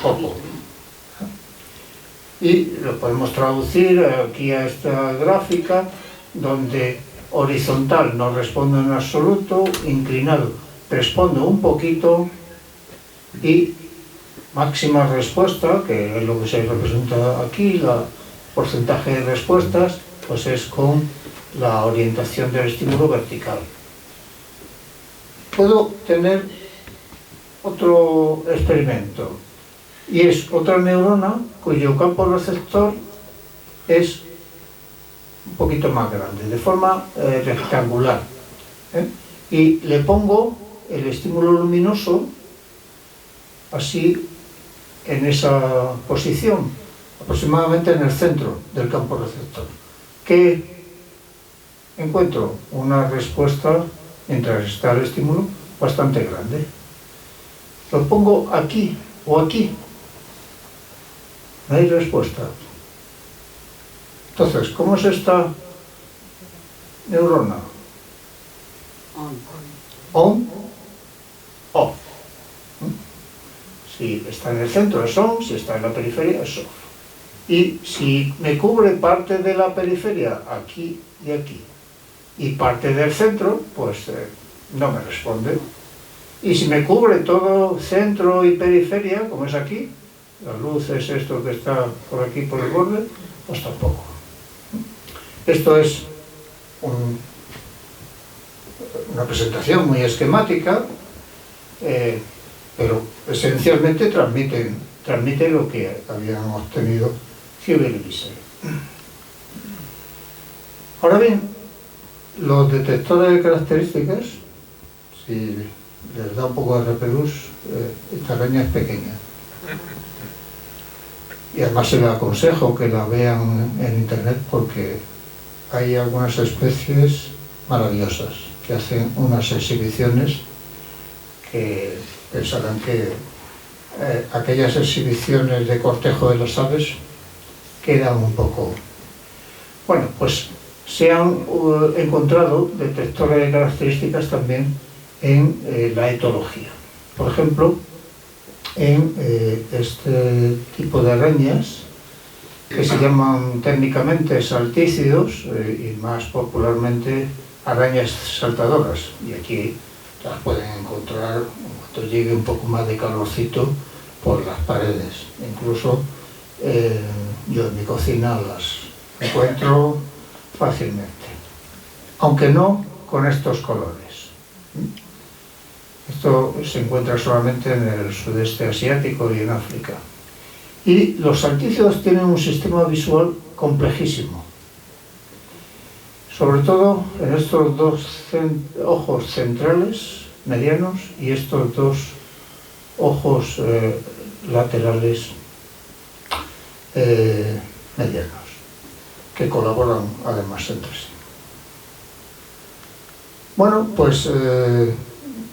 S3: poco. Y lo podemos traducir aquí a esta gráfica, donde horizontal no responde en absoluto, inclinado responde un poquito, y máxima respuesta, que es lo que se representa aquí, el porcentaje de respuestas, pues es con la orientación del estímulo vertical. Puedo tener otro experimento, y es otra neurona cuyo campo receptor es un poquito más grande, de forma rectangular, y le pongo el estímulo luminoso así en esa posición, aproximadamente en el centro del campo receptor. ¿Qué encuentro? Una respuesta, mientras está el estímulo, bastante grande. Lo pongo aquí o aquí, no hay respuesta. Entonces, ¿cómo es esta neurona? On, off. Si está en el centro es on, si está en la periferia es off. Y si me cubre parte de la periferia, aquí y aquí, y parte del centro, pues no me responde. Y si me cubre todo centro y periferia, como es aquí, la luz es esto que está por aquí, por el borde, pues tampoco. Esto es una presentación muy esquemática, pero esencialmente transmite lo que habían obtenido Hubble y Visser. Ahora bien, los detectores de características, si les da un poco de repelús, esta araña es pequeña. Y además se les aconsejo que la vean en internet porque hay algunas especies maravillosas que hacen unas exhibiciones que pensarán que aquellas exhibiciones de cortejo de las aves quedan un poco... Bueno, pues se han encontrado detectores de características también en la etología. Por ejemplo, en este tipo de arañas que se llaman técnicamente saltícidos y más popularmente arañas saltadoras. Y aquí las pueden encontrar cuando llegue un poco más de calorcito por las paredes. Incluso yo en mi cocina las encuentro fácilmente, aunque no con estos colores. Esto se encuentra solamente en el sudeste asiático y en África. Y los saltícidos tienen un sistema visual complejísimo. Sobre todo en estos dos ojos centrales, medianos, y estos dos ojos laterales medianos, que colaboran además entre sí. Bueno, pues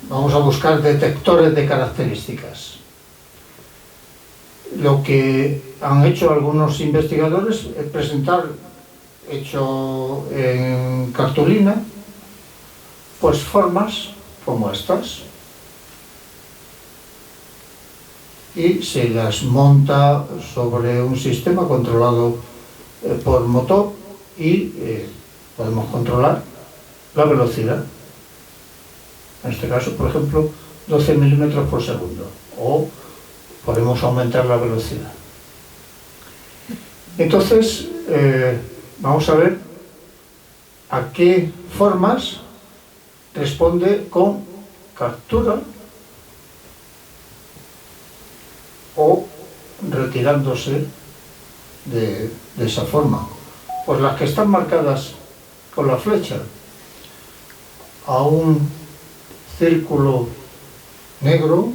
S3: vamos a buscar detectores de características. Lo que han hecho algunos investigadores es presentar, hecho en cartulina, pues formas como estas, y se las monta sobre un sistema controlado por motor y podemos controlar la velocidad. En este caso, por ejemplo, 12 milímetros por segundo, o podemos aumentar la velocidad. Entonces, vamos a ver a qué formas responde con captura o retirándose de esa forma. Pues las que están marcadas con la flecha a un círculo negro,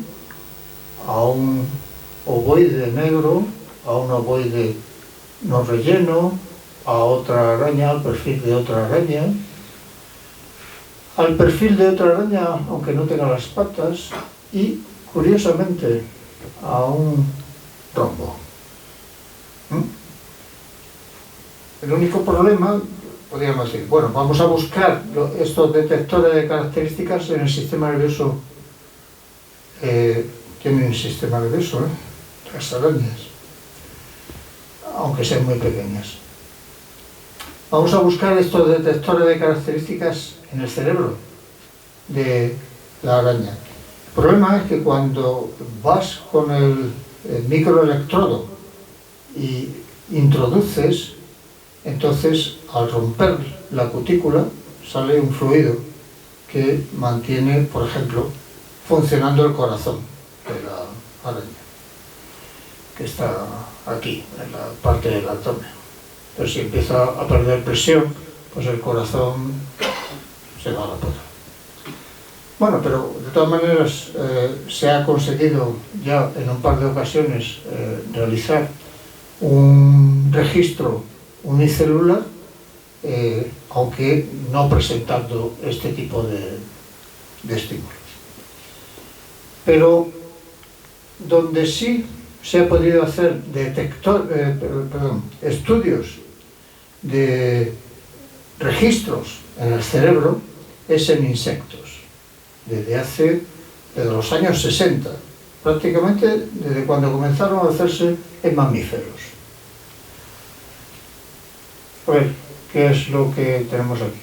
S3: a un ovoide negro, a un ovoide no relleno, a otra araña, al perfil de otra araña, al perfil de otra araña, aunque no tenga las patas, y, curiosamente, a un rombo. El único problema, podríamos decir, bueno, vamos a buscar estos detectores de características en el sistema nervioso. Tienen un sistema nervioso, las arañas, aunque sean muy pequeñas. Vamos a buscar estos detectores de características en el cerebro de la araña. El problema es que cuando vas con el microelectrodo y introduces, entonces al romper la cutícula sale un fluido que mantiene, por ejemplo, funcionando el corazón de la araña, que está aquí, en la parte del abdomen. Pero si empieza a perder presión, pues el corazón se va a la puta. Bueno, pero de todas maneras se ha conseguido ya en un par de ocasiones realizar un registro unicelular, aunque no presentando este tipo de estímulos. Pero donde sí se ha podido hacer estudios de registros en el cerebro es en insectos, desde los años 60, prácticamente desde cuando comenzaron a hacerse en mamíferos. A ver, ¿qué es lo que tenemos aquí?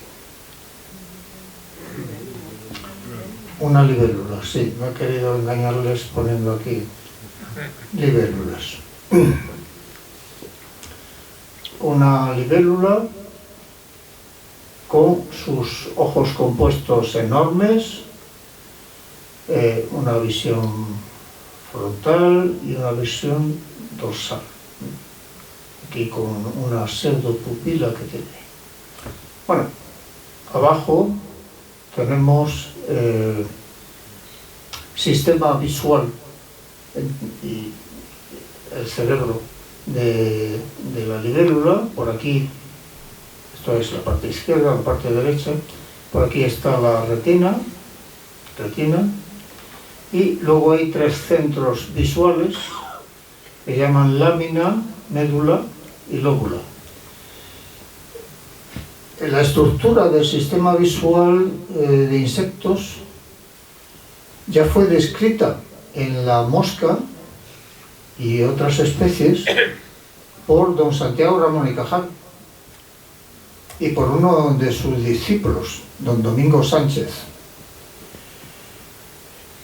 S3: Una libélula, sí, no he querido engañarles poniendo aquí libélulas. Una libélula con sus ojos compuestos enormes, una visión frontal y una visión dorsal, aquí con una pseudopupila que tiene. Bueno, abajo tenemos sistema visual y el cerebro de la libélula. Por aquí, esto es la parte izquierda, la parte derecha, por aquí está la retina, y luego hay tres centros visuales que llaman lámina, médula y lóbula. La estructura del sistema visual de insectos ya fue descrita en la mosca y otras especies por don Santiago Ramón y Cajal y por uno de sus discípulos, don Domingo Sánchez.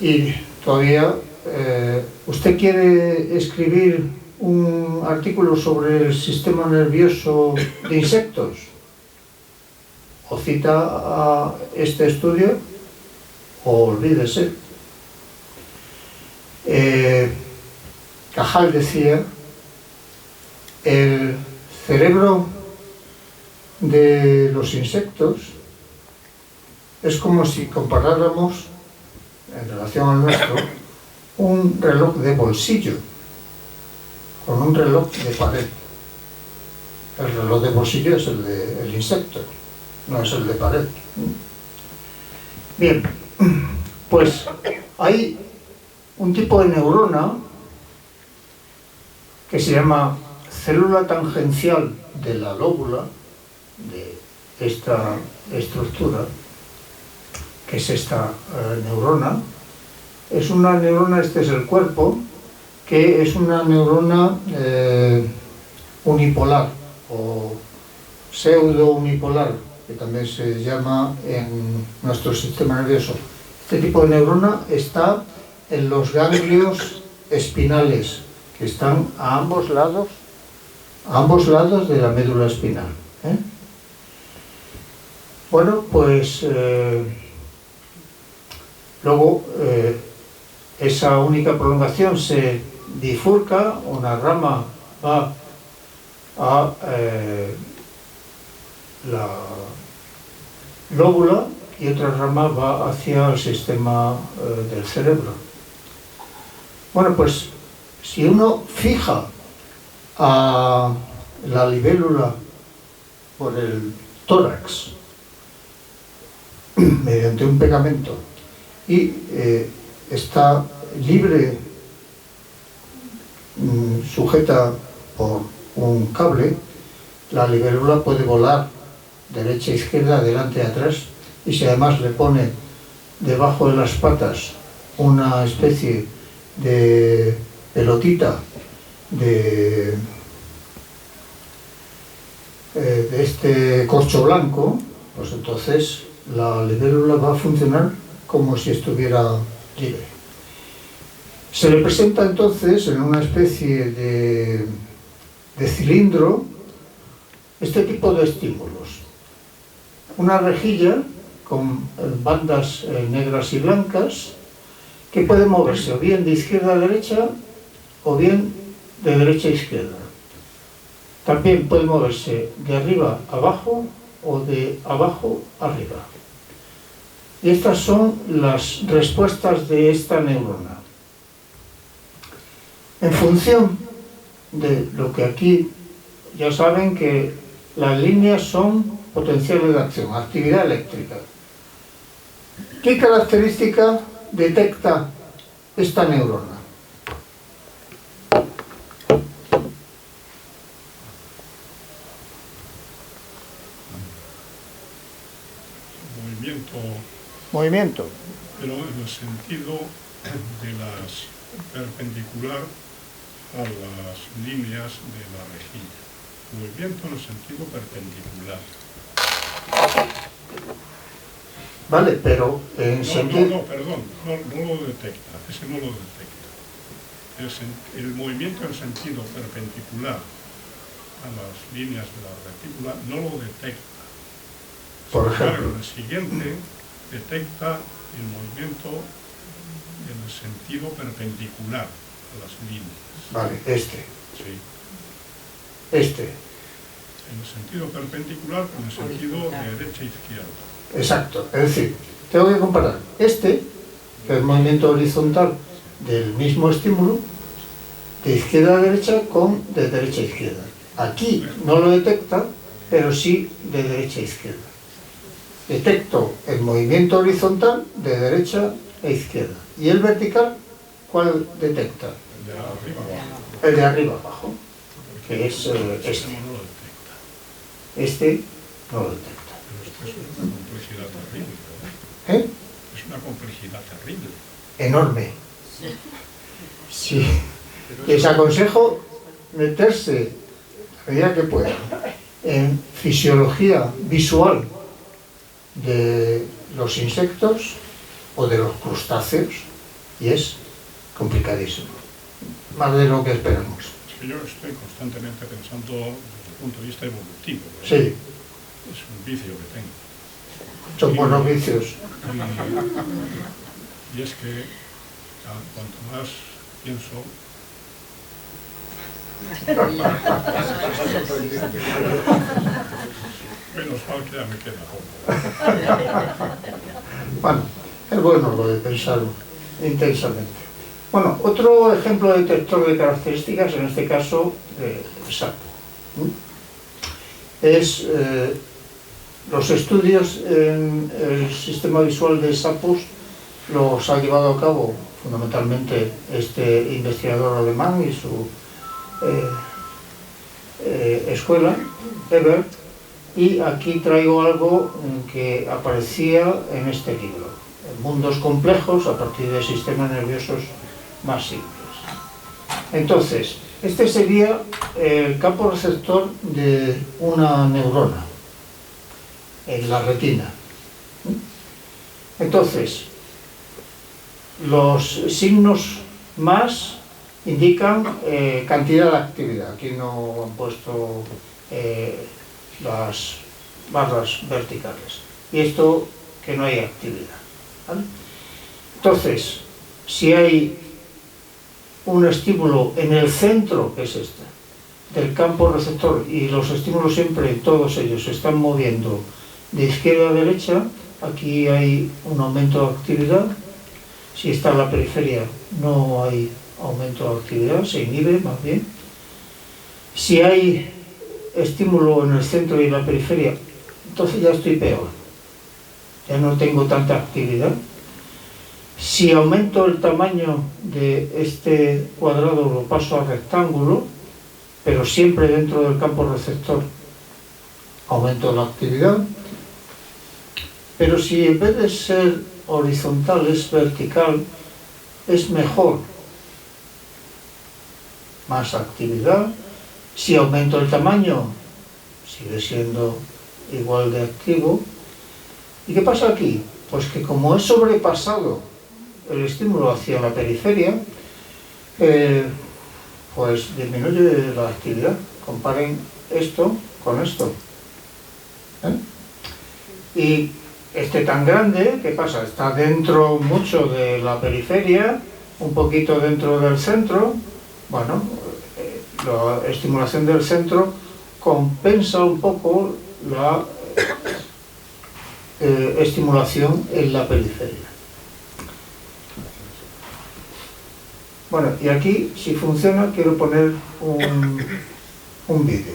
S3: Y todavía, ¿usted quiere escribir un artículo sobre el sistema nervioso de insectos? O cita a este estudio o olvídese. Cajal decía, el cerebro de los insectos es como si comparáramos, en relación al nuestro, un reloj de bolsillo con un reloj de pared. El reloj de bolsillo es el del insecto, no es el de pared. Bien, pues hay un tipo de neurona que se llama célula tangencial de la lóbula, de esta estructura, que es esta neurona. Es una neurona, este es el cuerpo, que es una neurona unipolar o pseudo-unipolar, que también se llama en nuestro sistema nervioso. Este tipo de neurona está en los ganglios espinales, que están a ambos lados de la médula espinal. Bueno, pues luego esa única prolongación se bifurca, una rama va a la lóbula y otra rama va hacia el sistema del cerebro. Bueno, pues si uno fija a la libélula por el tórax mediante un pegamento y está libre, sujeta por un cable, la libélula puede volar derecha, izquierda, adelante y atrás, y si además le pone debajo de las patas una especie de pelotita de este corcho blanco, pues entonces la libélula va a funcionar como si estuviera libre. Se le presenta entonces en una especie de cilindro este tipo de estímulos. Una rejilla con bandas negras y blancas que puede moverse o bien de izquierda a derecha o bien de derecha a izquierda. También puede moverse de arriba a abajo o de abajo arriba. Y estas son las respuestas de esta neurona. En función de lo que aquí ya saben que las líneas son potenciales de acción, actividad eléctrica. ¿Qué característica detecta esta neurona? Movimiento.
S4: Pero en el sentido de las perpendicular a las líneas de la rejilla. Movimiento en el sentido perpendicular.
S3: ¿vale? Pero en
S4: No,
S3: sentido...
S4: perdón, no lo detecta, ese no lo detecta. El movimiento en sentido perpendicular a las líneas de la retícula no lo detecta.
S3: Por
S4: Sin embargo,
S3: ejemplo.
S4: el siguiente detecta el movimiento en el sentido perpendicular a las líneas.
S3: Vale, este.
S4: Sí. En el sentido perpendicular con el sentido de derecha e izquierda.
S3: Exacto. Es decir, tengo que comparar que es el movimiento horizontal del mismo estímulo, de izquierda a derecha con de derecha a izquierda. Aquí no lo detecta, pero sí de derecha a izquierda. Detecto el movimiento horizontal de derecha a izquierda. ¿Y el vertical cuál detecta?
S4: El de arriba abajo.
S3: El de arriba abajo, que es
S4: El
S3: este.
S4: sistema no lo detecta.
S3: Este no lo detecta.
S4: Pero esto es una complejidad terrible, ¿verdad?
S3: ¿Eh?
S4: Es una complejidad terrible.
S3: Enorme. Sí. Les aconsejo meterse, a medida que puedan, en fisiología visual de los insectos o de los crustáceos, y es complicadísimo. Más de lo que esperamos.
S4: Es que yo estoy constantemente pensando desde el punto de vista evolutivo, ¿verdad?
S3: Sí,
S4: Es un vicio que tengo.
S3: son buenos vicios.
S4: Y es que cuanto más pienso, menos mal que ya me queda poco.
S3: Bueno, es bueno lo de pensar intensamente. Bueno, otro ejemplo de detector de características, en este caso, el sapo. Es los estudios en el sistema visual de sapos los ha llevado a cabo fundamentalmente este investigador alemán y su escuela, Ebert, y aquí traigo algo que aparecía en este libro, mundos complejos a partir de sistemas nerviosos más simples. Entonces, este sería el campo receptor de una neurona en la retina. Entonces, los signos más indican cantidad de actividad. Aquí no han puesto las barras verticales. Y esto, que no hay actividad, ¿vale? Entonces, si hay un estímulo en el centro, que es este, del campo receptor, y los estímulos siempre, todos ellos, se están moviendo de izquierda a derecha, aquí hay un aumento de actividad. Si está en la periferia, no hay aumento de actividad, se inhibe más bien. Si hay estímulo en el centro y en la periferia, entonces ya estoy peor, ya no tengo tanta actividad. Si aumento el tamaño de este cuadrado, lo paso a rectángulo, pero siempre dentro del campo receptor, aumento la actividad. Pero si en vez de ser horizontal es vertical, es mejor, más actividad. Si aumento el tamaño, sigue siendo igual de activo. ¿Y qué pasa aquí? Pues que como he sobrepasado el estímulo hacia la periferia, pues disminuye la actividad. Comparen esto con esto. Y este tan grande, ¿qué pasa? Está dentro mucho de la periferia, un poquito dentro del centro. Bueno, la estimulación del centro compensa un poco la estimulación en la periferia. Bueno, y aquí, si funciona, quiero poner un vídeo.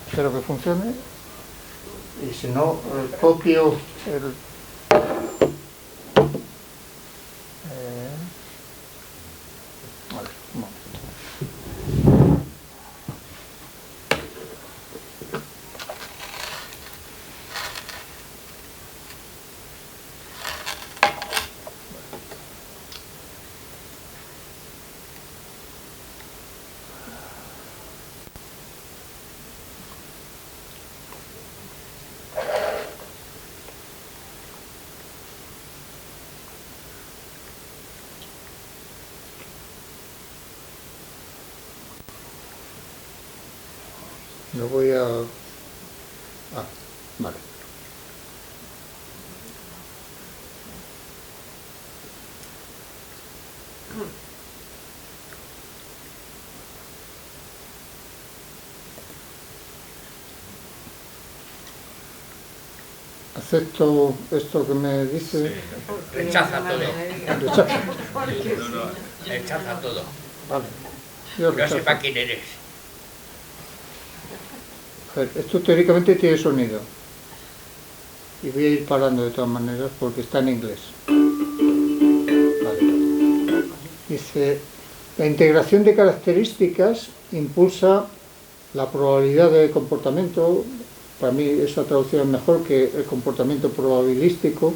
S3: Espero que funcione. Y si no, copio el... Vale, un momento. Lo voy a... vale. Acepto esto que me dice.
S5: Rechaza todo.
S3: Rechazo.
S5: No, rechaza todo.
S3: Vale. Yo
S5: No
S3: rechazo.
S5: sepa quién eres.
S3: A ver, esto teóricamente tiene sonido. Y voy a ir parando de todas maneras porque está en inglés. Vale. Dice, la integración de características impulsa la probabilidad de comportamiento. Para mí esa traducción es mejor que el comportamiento probabilístico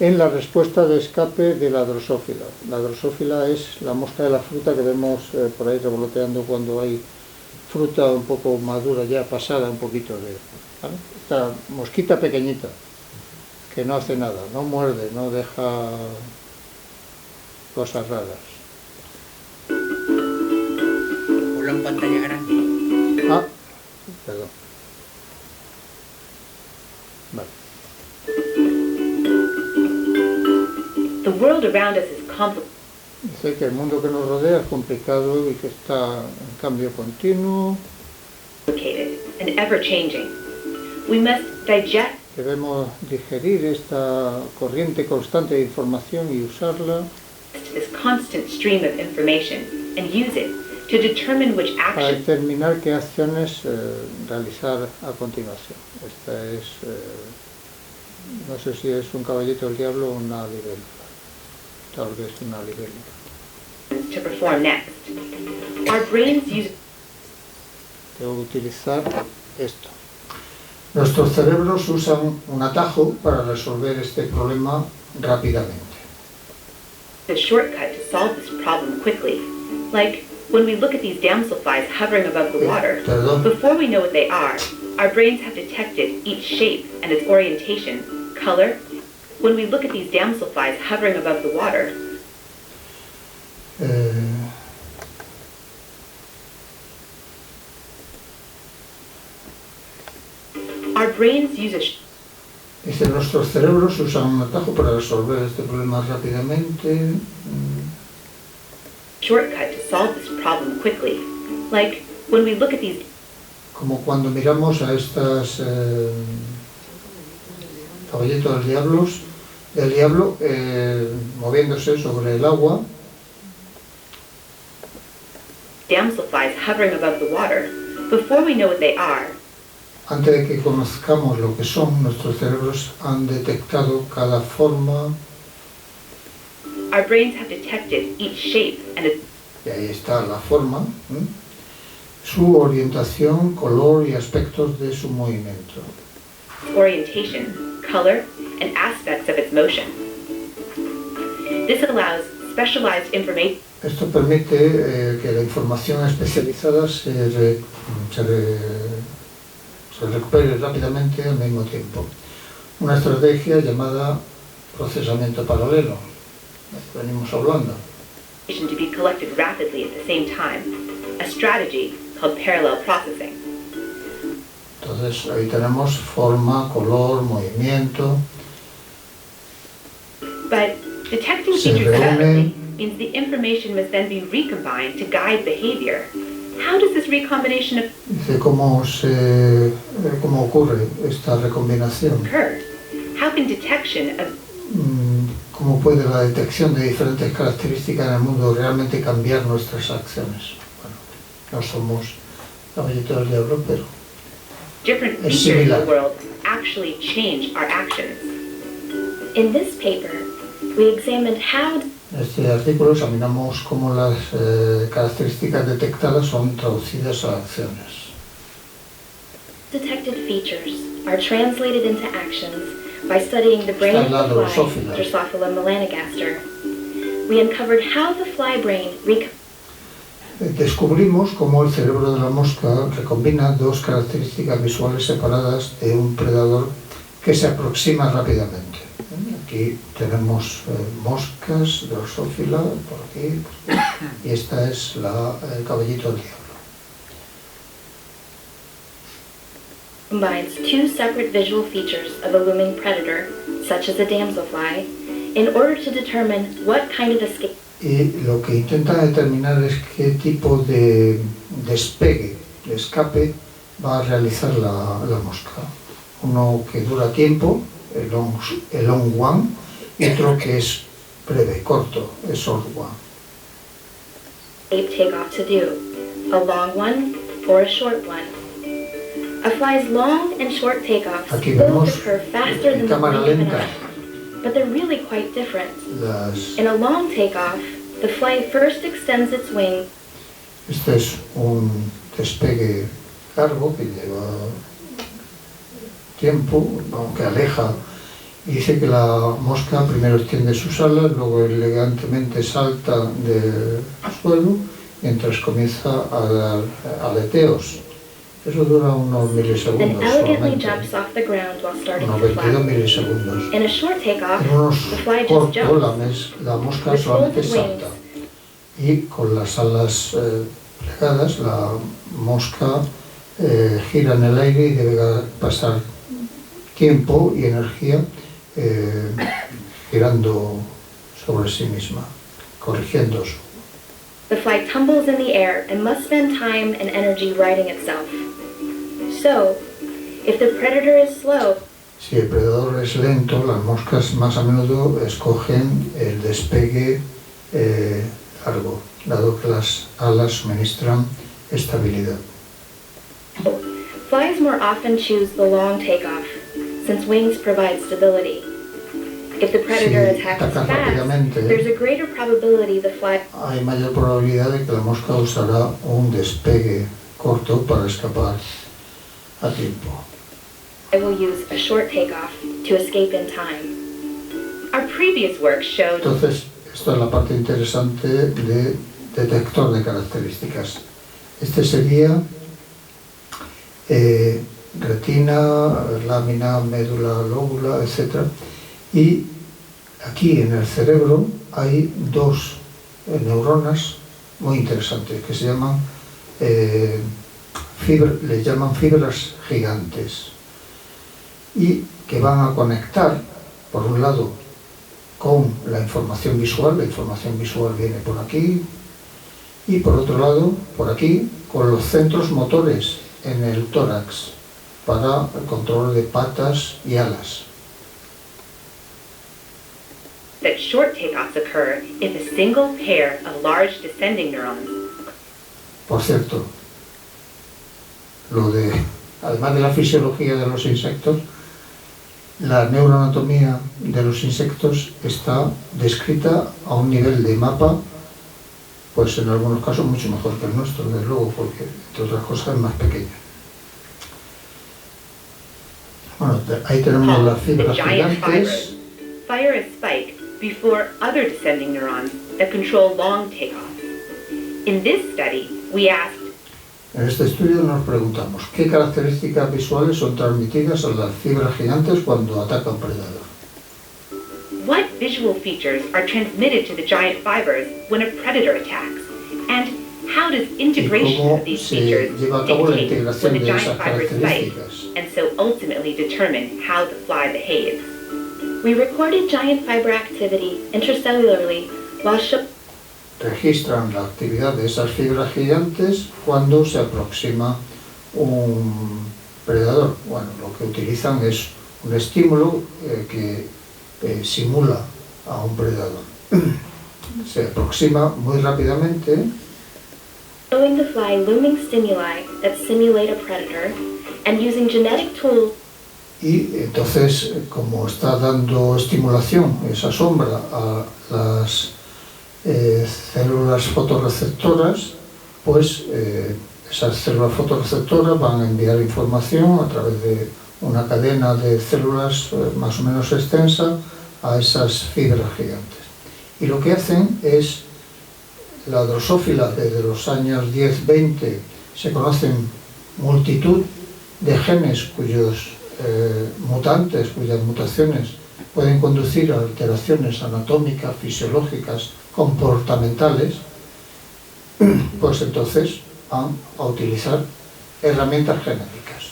S3: en la respuesta de escape de la drosófila. La drosófila es la mosca de la fruta que vemos por ahí revoloteando cuando hay fruta un poco madura ya, pasada un poquito de... ¿vale? Esta mosquita pequeñita que no hace nada, no muerde, no deja cosas raras.
S5: Ponlo en pantalla grande.
S3: Ah, perdón. Vale.
S6: The world around us is complicated.
S3: Dice que el mundo que nos rodea es complicado y que está en cambio continuo.
S6: And ever-changing. We must digest
S3: Debemos digerir esta corriente constante de información y usarla
S6: this constant stream of information and use it to determine which
S3: para
S6: actions
S3: determinar qué acciones realizar a continuación. Esta es, no sé si es un caballito del diablo o una libélula. Tal vez una libélula.
S6: to perform next. Our brains use
S3: Tengo que utilizar esto. Nuestros cerebros usan un atajo para resolver este problema rápidamente.
S6: a shortcut to solve this problem quickly. Like when we look at these damselflies hovering above the water,
S3: Perdón.
S6: before we know what they are, our brains have detected each shape and its orientation, color. When we look at these damselflies hovering above the water, our brains use a
S3: Dice, nuestros cerebros usan un atajo para resolver este problema rápidamente.
S6: shortcut to solve this problem quickly. Like when we look at these
S3: Como cuando miramos a estas caballitos del diablo moviéndose sobre el agua,
S6: damselflies hovering above the water, before we know what they are,
S3: antes de que conozcamos lo que son, nuestros cerebros han detectado cada forma,
S6: our brains have detected each shape and its
S3: y ahí está la forma, su orientación, color y aspectos de su movimiento.
S6: orientation, color, and aspects of its motion. This allows specialized information
S3: Esto permite que la información especializada se recupere rápidamente al mismo tiempo. Una estrategia llamada procesamiento paralelo. Venimos hablando.
S6: to be collected rapidly at the same time, a strategy called parallel processing.
S3: Entonces ahí tenemos forma, color, movimiento.
S6: But detecting
S3: Se
S6: features
S3: reúnen.
S6: separately means the information must then be recombined to guide behavior. How does this recombination
S3: Dice cómo ocurre esta recombinación.
S6: occur? How can detection of
S3: ¿Cómo puede la detección de diferentes características en el mundo realmente cambiar nuestras acciones? Bueno, no somos caballitos del diablo, pero
S6: different
S3: Es
S6: features in
S3: similar.
S6: the world actually change our actions?
S7: In this paper, we examined how
S3: en este artículo examinamos cómo las características detectadas son traducidas a acciones.
S7: detected features are translated into actions by studying the brain of
S3: Está la
S7: the fly,
S3: Drosophila.
S7: Drosophila melanogaster. We uncovered how the fly brain
S3: Descubrimos cómo el cerebro de la mosca recombina dos características visuales separadas de un predador que se aproxima rápidamente. Aquí tenemos moscas, Drosophila, por aquí, y esta es el caballito del diablo.
S7: combines two separate visual features of a looming predator, such as a damselfly, in order to determine what kind of escape.
S3: Y lo que intenta determinar es qué tipo de despegue, de escape, va a realizar la mosca. Uno que dura tiempo, el long one, y otro que es breve, corto, el short one.
S7: Takeoff to do, a long one or a short one. A fly's long and short takeoffs
S3: Aquí
S7: both
S3: vemos
S7: occur faster than
S3: en
S7: the
S3: cámara
S7: blink of an
S3: lenta
S7: eye, but they're really quite different.
S3: las...
S7: In a long takeoff, the fly first extends its wing.
S3: Este es un despegue largo que lleva tiempo, aunque aleja, y dice que la mosca primero extiende sus alas, luego elegantemente salta del suelo, mientras comienza a dar aleteos. Eso dura unos
S7: Then
S3: milisegundos
S7: elegantly
S3: solamente,
S7: jumps off the ground while starting
S3: unos
S7: to
S3: 22
S7: fly.
S3: milisegundos.
S7: In a short takeoff,
S3: En unos
S7: the fly just
S3: cortos
S7: jumps.
S3: la mosca
S7: With
S3: solamente
S7: folded
S3: salta. Y con las alas plegadas la mosca gira en el aire y debe pasar tiempo y energía girando sobre sí misma, corrigiendo eso.
S7: The fly tumbles in the air and must spend time and energy righting itself. So, if the predator is slow,
S3: Si el predador es lento, las moscas más a menudo escogen el despegue largo, dado que las alas suministran estabilidad.
S7: flies more often choose the long takeoff, since wings provide stability. If the predator
S3: Si
S7: attacks
S3: atacas
S7: fast,
S3: rápidamente,
S7: there's a greater probability the fly
S3: hay mayor probabilidad de que la mosca usará un despegue corto para escapar a tiempo.
S7: will use a short takeoff to escape in time.
S6: Our previous work showed
S3: Entonces, esta es la parte interesante de detector de características. Este sería retina, lámina, médula, lóbula, etc. Y aquí en el cerebro hay dos neuronas muy interesantes que se llaman, les llaman fibras gigantes, y que van a conectar, por un lado, con la información visual viene por aquí, y por otro lado, por aquí, con los centros motores en el tórax para el control de patas y alas.
S6: that short takeoffs occur if a single pair of large descending neurons
S3: Por cierto, además de la fisiología de los insectos, la neuroanatomía de los insectos está descrita a un nivel de mapa, pues en algunos casos mucho mejor que el nuestro, desde luego, porque entre otras cosas es más pequeño. Bueno, ahí tenemos las
S6: the
S3: fibras
S6: giant
S3: gigantes.
S6: fibers fire a spike before other descending neurons that control long takeoffs. In this study, we asked,
S3: En este estudio nos preguntamos qué características visuales son transmitidas a las fibras gigantes cuando ataca un predador.
S6: what visual features are transmitted to the giant fibers when a predator attacks? And how does
S3: Y
S6: integration
S3: cómo
S6: of these
S3: se
S6: features
S3: lleva a cabo la
S6: dictate when
S3: integración
S6: the
S3: de
S6: giant
S3: esas
S6: fibers spike,
S3: características.
S6: and so ultimately determine how the fly behaves?
S7: We recorded giant fiber activity intracellularly while
S3: Registran la actividad de esas fibras gigantes cuando se aproxima un predador. Bueno, lo que utilizan es un estímulo que simula a un predador. Se aproxima muy rápidamente
S7: showing the fly looming stimuli that simulate a predator and using genetic tools
S3: y entonces, como está dando estimulación, esa sombra, a las células fotorreceptoras, pues esas células fotorreceptoras van a enviar información a través de una cadena de células más o menos extensa a esas fibras gigantes. Y lo que hacen es, la drosófila, desde los años 10-20 se conocen multitud de genes cuyas mutaciones pueden conducir a alteraciones anatómicas, fisiológicas, comportamentales, pues entonces van a utilizar herramientas genéticas.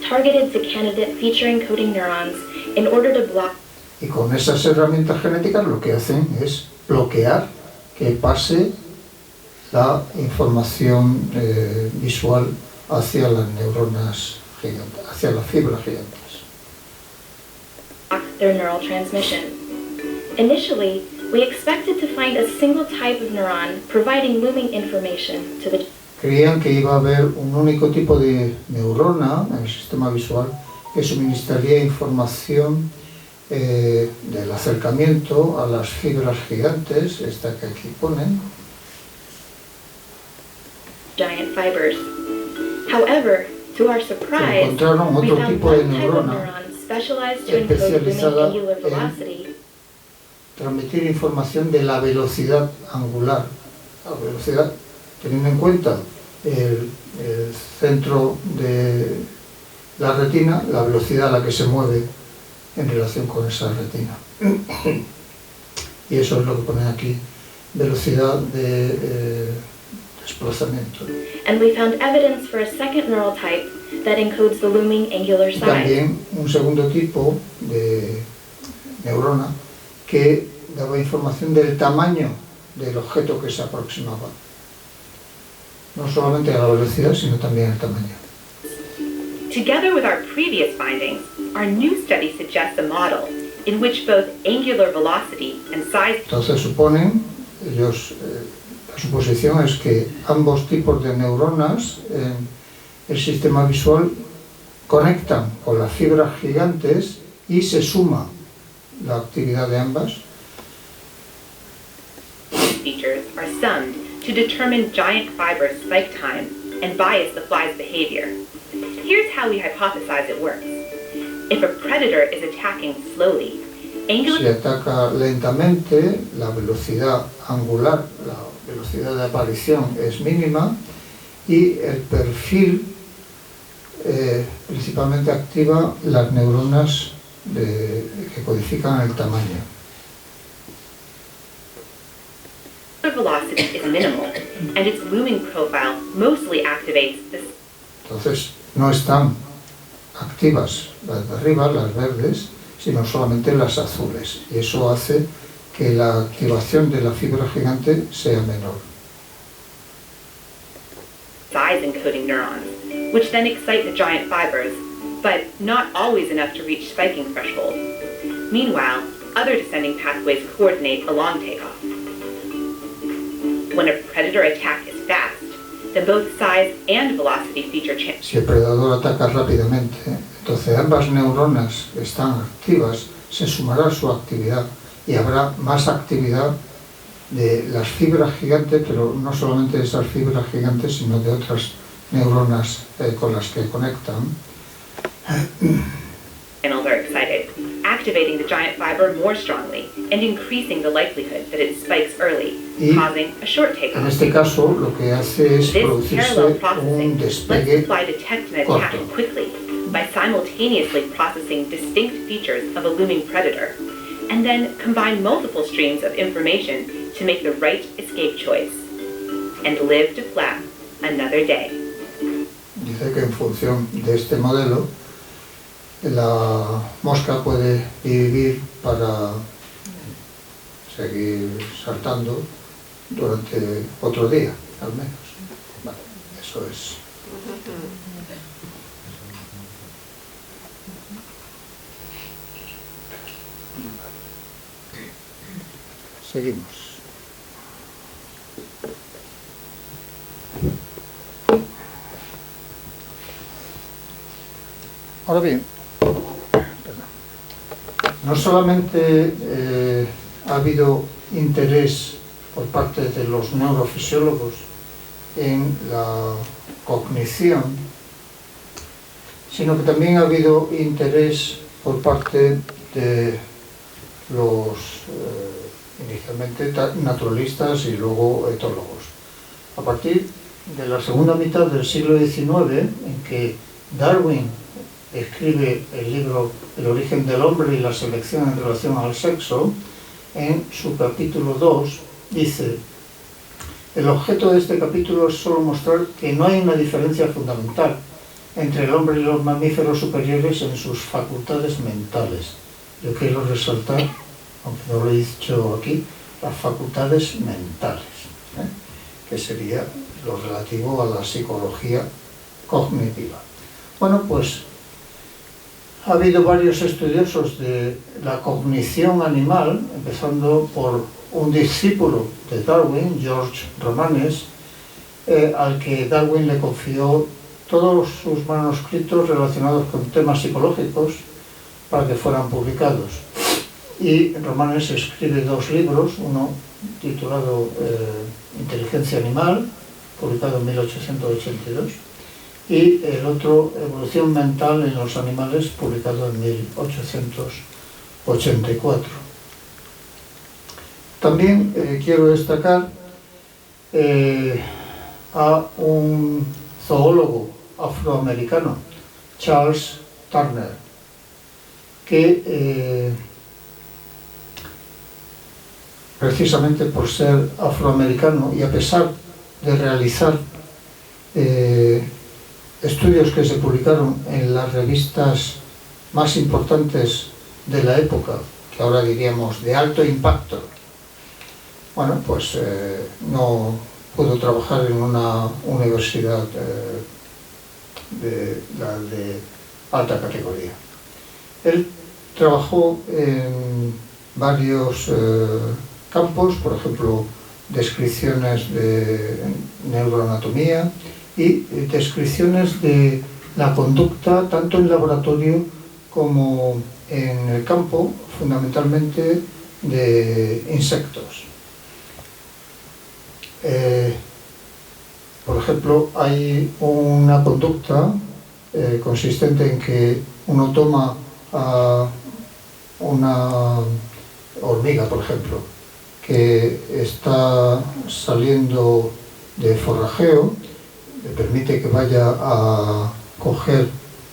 S7: targeted the candidate feature encoding neurons in order to block.
S3: Y con esas herramientas genéticas lo que hacen es bloquear que pase la información visual hacia las neuronas gigantes, hacia las fibras gigantes.
S7: Their neural transmission. Initially, we expected to find a single type of neuron providing looming information to the.
S3: Creían que iba a haber un único tipo de neurona en el sistema visual que suministraría información del acercamiento a las fibras gigantes, esta que aquí ponen.
S7: Giant fibers. However, to our surprise,
S3: encontraron
S7: we
S3: otro
S7: found
S3: tipo de
S7: one type of
S3: neurona
S7: neuron specialized to encode
S3: especializada
S7: looming angular
S3: en
S7: velocity.
S3: Transmitir información de la velocidad angular, la velocidad teniendo en cuenta el centro de la retina, la velocidad a la que se mueve en relación con esa retina. Y eso es lo que ponen aquí, velocidad de desplazamiento.
S7: And we found evidence for a second neural type that encodes the looming angular
S3: Y
S7: size.
S3: también un segundo tipo de neurona que daba información del tamaño del objeto que se aproximaba. No solamente a la velocidad, sino también el tamaño.
S6: Together with our previous findings, our new study suggests a model in which both angular velocity and size.
S3: Entonces suponen, ellos, la suposición es que ambos tipos de neuronas en el sistema visual conectan con las fibras gigantes y se suma la actividad de ambas.
S6: Features are summed to determine giant fiber spike time and bias the fly's behavior. Here's how we hypothesize it works. If a predator is attacking slowly,
S3: Si ataca lentamente, la velocidad angular, la velocidad de aparición es mínima y el perfil principalmente activa las neuronas que codifican el tamaño.
S6: velocity is minimal, and its looming profile mostly activates the.
S3: Entonces no están activas las de arriba, las verdes, sino solamente las azules. Y eso hace que la activación de la fibra gigante sea menor.
S6: Size encoding neurons, which then excite the giant fibers, but not always enough to reach spiking threshold. Meanwhile, other descending pathways coordinate along takeoff. When a predator attack is fast, then both size and velocity feature change.
S3: Si el predador ataca rápidamente, entonces ambas neuronas que están activas, se sumará su actividad y habrá más actividad de las fibras gigantes, pero no solamente de esas fibras gigantes, sino de otras neuronas con las que conectan.
S6: Channels are excited, activating the giant fiber more strongly and increasing the likelihood that it spikes early, causing a short
S3: En
S6: takeoff.
S3: este caso, lo que hace es
S6: This
S3: producirse
S6: parallel
S3: un
S6: processing lets the
S3: despegue
S6: fly detect and attack
S3: corto.
S6: quickly by simultaneously processing distinct features of a looming predator, and then combine multiple streams of information to make the right escape choice, and live to flap another day.
S3: Dice que en función de este modelo, la mosca puede vivir para seguir saltando durante otro día, al menos. Vale, eso es. Seguimos. Ahora bien, no solamente ha habido interés por parte de los neurofisiólogos en la cognición, sino que también ha habido interés por parte de los inicialmente naturalistas y luego etólogos. A partir de la segunda mitad del siglo XIX, en que Darwin escribe el libro El origen del hombre y la selección en relación al sexo, en su capítulo 2 dice: el objeto de este capítulo es solo mostrar que no hay una diferencia fundamental entre el hombre y los mamíferos superiores en sus facultades mentales. Yo quiero resaltar, aunque no lo he dicho aquí, las facultades mentales, que sería lo relativo a la psicología cognitiva. Bueno, pues ha habido varios estudiosos de la cognición animal, empezando por un discípulo de Darwin, George Romanes, al que Darwin le confió todos sus manuscritos relacionados con temas psicológicos para que fueran publicados. Y Romanes escribe 2 libros, uno titulado Inteligencia Animal, publicado en 1882, y el otro, Evolución Mental en los Animales, publicado en 1884. También quiero destacar a un zoólogo afroamericano, Charles Turner, que precisamente por ser afroamericano y a pesar de realizar estudios que se publicaron en las revistas más importantes de la época, que ahora diríamos de alto impacto, bueno, pues no pudo trabajar en una universidad de alta categoría. Él trabajó en varios campos, por ejemplo, descripciones de neuroanatomía y descripciones de la conducta tanto en laboratorio como en el campo, fundamentalmente de insectos. Por ejemplo, hay una conducta consistente en que uno toma a una hormiga, por ejemplo, que está saliendo de forrajeo, le permite que vaya a coger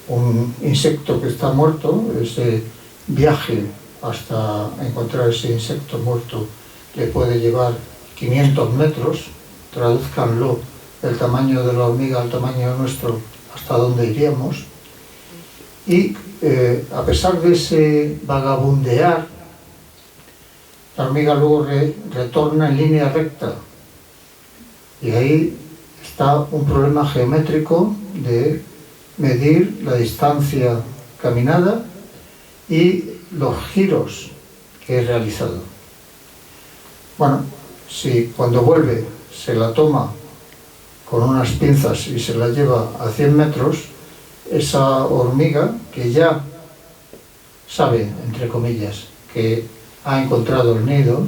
S3: un insecto que está muerto. Ese viaje hasta encontrar ese insecto muerto le puede llevar 500 metros, tradúzcanlo el tamaño de la hormiga al tamaño nuestro, hasta dónde iríamos. Y a pesar de ese vagabundear, la hormiga luego retorna en línea recta. Y ahí está un problema geométrico de medir la distancia caminada y los giros que he realizado. Bueno, si cuando vuelve se la toma con unas pinzas y se la lleva a 100 metros, esa hormiga, que ya sabe, entre comillas, que ha encontrado el nido,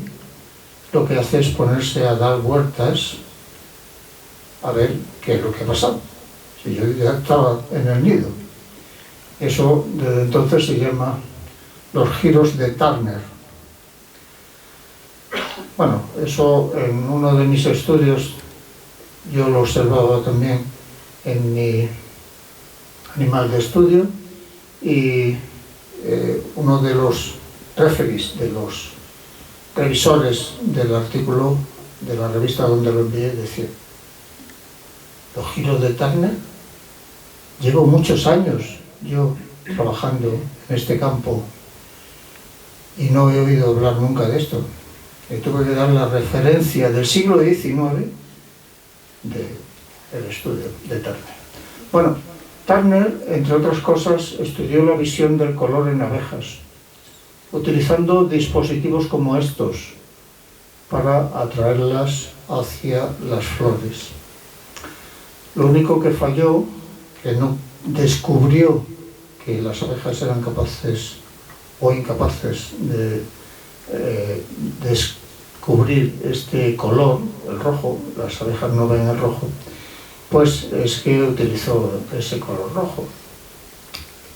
S3: lo que hace es ponerse a dar vueltas a ver qué es lo que ha pasado, si yo ya estaba en el nido. Eso desde entonces se llama los giros de Turner. Bueno, eso en uno de mis estudios yo lo observaba también en mi animal de estudio, y uno de los referees, de los revisores del artículo de la revista donde lo envié, decía: los giros de Turner, llevo muchos años yo trabajando en este campo y no he oído hablar nunca de esto. Y tuve que dar la referencia del siglo XIX del estudio de Turner. Bueno, Turner, entre otras cosas, estudió la visión del color en abejas, utilizando dispositivos como estos para atraerlas hacia las flores. Lo único que falló, que no descubrió que las abejas eran capaces o incapaces de descubrir este color, el rojo. Las abejas no ven el rojo, pues es que utilizó ese color rojo.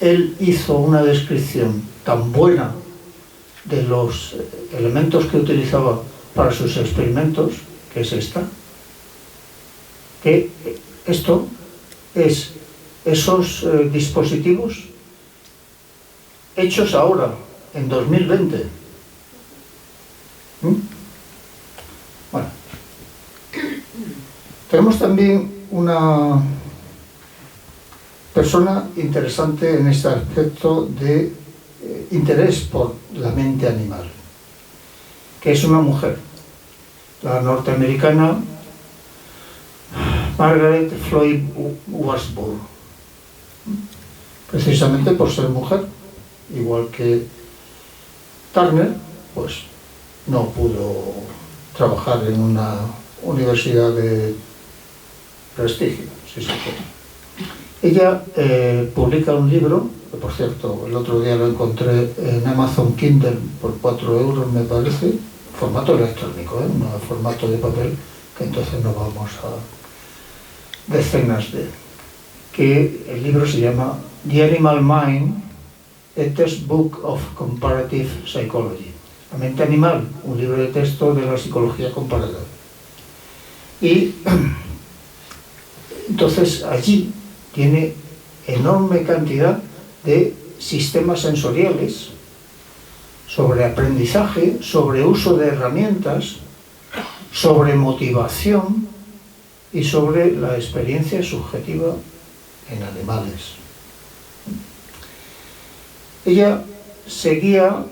S3: Él hizo una descripción tan buena de los elementos que utilizaba para sus experimentos, que es esta, que esto es esos dispositivos hechos ahora, en 2020. Bueno, tenemos también una persona interesante en este aspecto de interés por la mente animal, que es una mujer, la norteamericana Margaret Floyd Washburn, precisamente por ser mujer, igual que Turner, pues no pudo trabajar en una universidad de prestigio, si se puede. Ella publica un libro, que por cierto el otro día lo encontré en Amazon Kindle por 4 euros me parece, formato electrónico, no formato de papel, que entonces no vamos a decenas de, que el libro se llama The Animal Mind, a Textbook of Comparative Psychology, la mente animal, un libro de texto de la psicología comparada. Y entonces allí tiene enorme cantidad de sistemas sensoriales sobre aprendizaje, sobre uso de herramientas, sobre motivación y sobre la experiencia subjetiva en animales. Ella seguía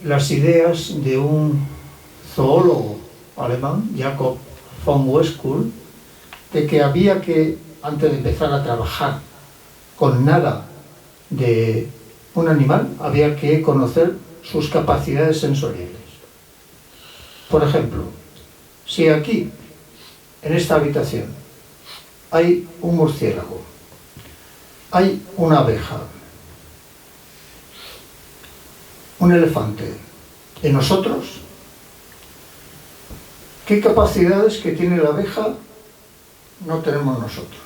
S3: las ideas de un zoólogo alemán, Jakob von Westphal, de que había que, antes de empezar a trabajar con nada de un animal, había que conocer sus capacidades sensoriales. Por ejemplo, si aquí, en esta habitación, hay un murciélago, hay una abeja, un elefante, y nosotros, ¿qué capacidades que tiene la abeja no tenemos nosotros?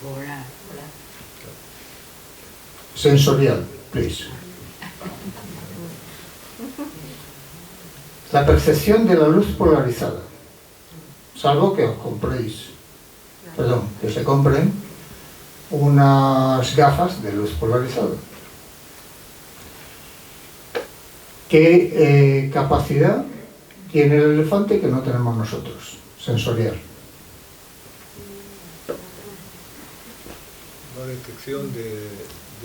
S2: Hola.
S3: Sensorial, please. La percepción de la luz polarizada, salvo que os compréis, que se compren unas gafas de luz polarizada. ¿Qué capacidad tiene el elefante que no tenemos nosotros? Sensorial.
S8: La detección de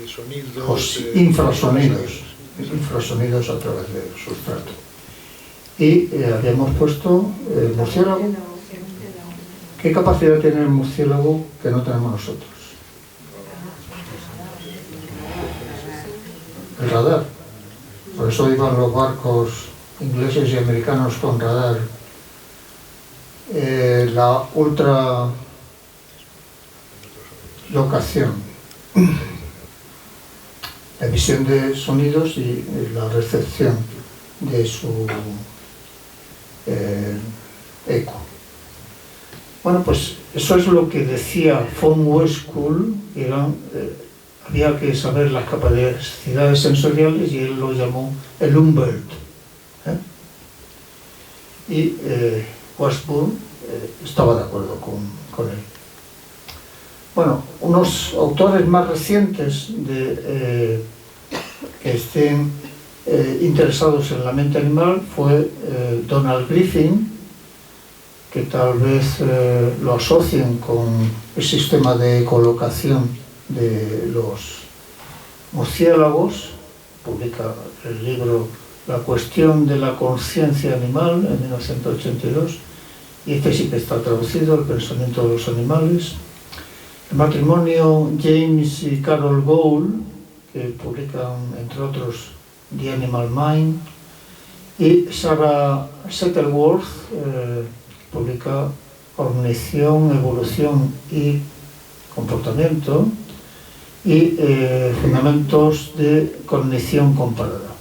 S8: sonidos...
S3: infrasonidos a través del sustrato. Y habíamos puesto el murciélago. ¿Qué capacidad tiene el murciélago que no tenemos nosotros? El radar. Por eso iban los barcos ingleses y americanos con radar. La ultra locación, la emisión de sonidos y la recepción de su eco. Bueno, pues eso es lo que decía von Westphal, había que saber las capacidades sensoriales, y él lo llamó el Umwelt. Y Washburn estaba de acuerdo con él. Bueno, unos autores más recientes que estén interesados en la mente animal fue Donald Griffin, que tal vez lo asocien con el sistema de colocación de los murciélagos. Publica el libro La cuestión de la conciencia animal en 1982, y este sí que está traducido, El pensamiento de los animales. El matrimonio James y Carol Gould, que publican, entre otros, The Animal Mind, y Sarah Settleworth, publica Cognición, Evolución y Comportamiento, y Fundamentos de Cognición Comparada.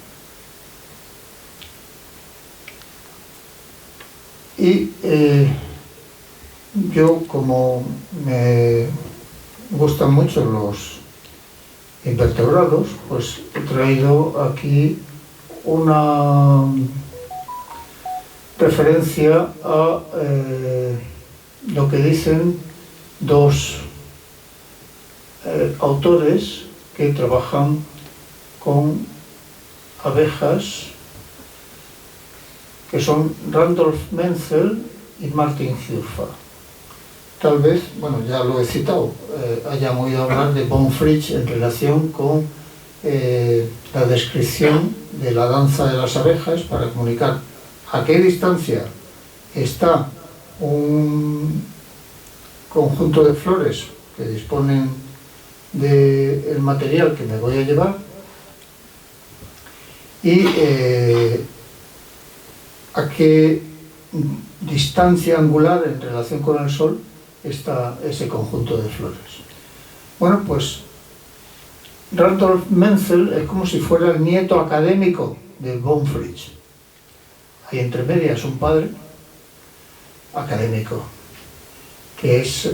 S3: Y yo, como me gustan mucho los invertebrados, pues he traído aquí una referencia a lo que dicen dos autores que trabajan con abejas, que son Randolph Menzel y Martin Hurfa. tal vez, bueno, ya lo he citado, hayan oído hablar de von Fritsch en relación con la descripción de la danza de las abejas para comunicar a qué distancia está un conjunto de flores que disponen del material que me voy a llevar y a qué distancia angular en relación con el Sol está ese conjunto de flores. Bueno, pues Randolph Menzel es como si fuera el nieto académico de von Fritsch. Hay entre medias un padre académico, que es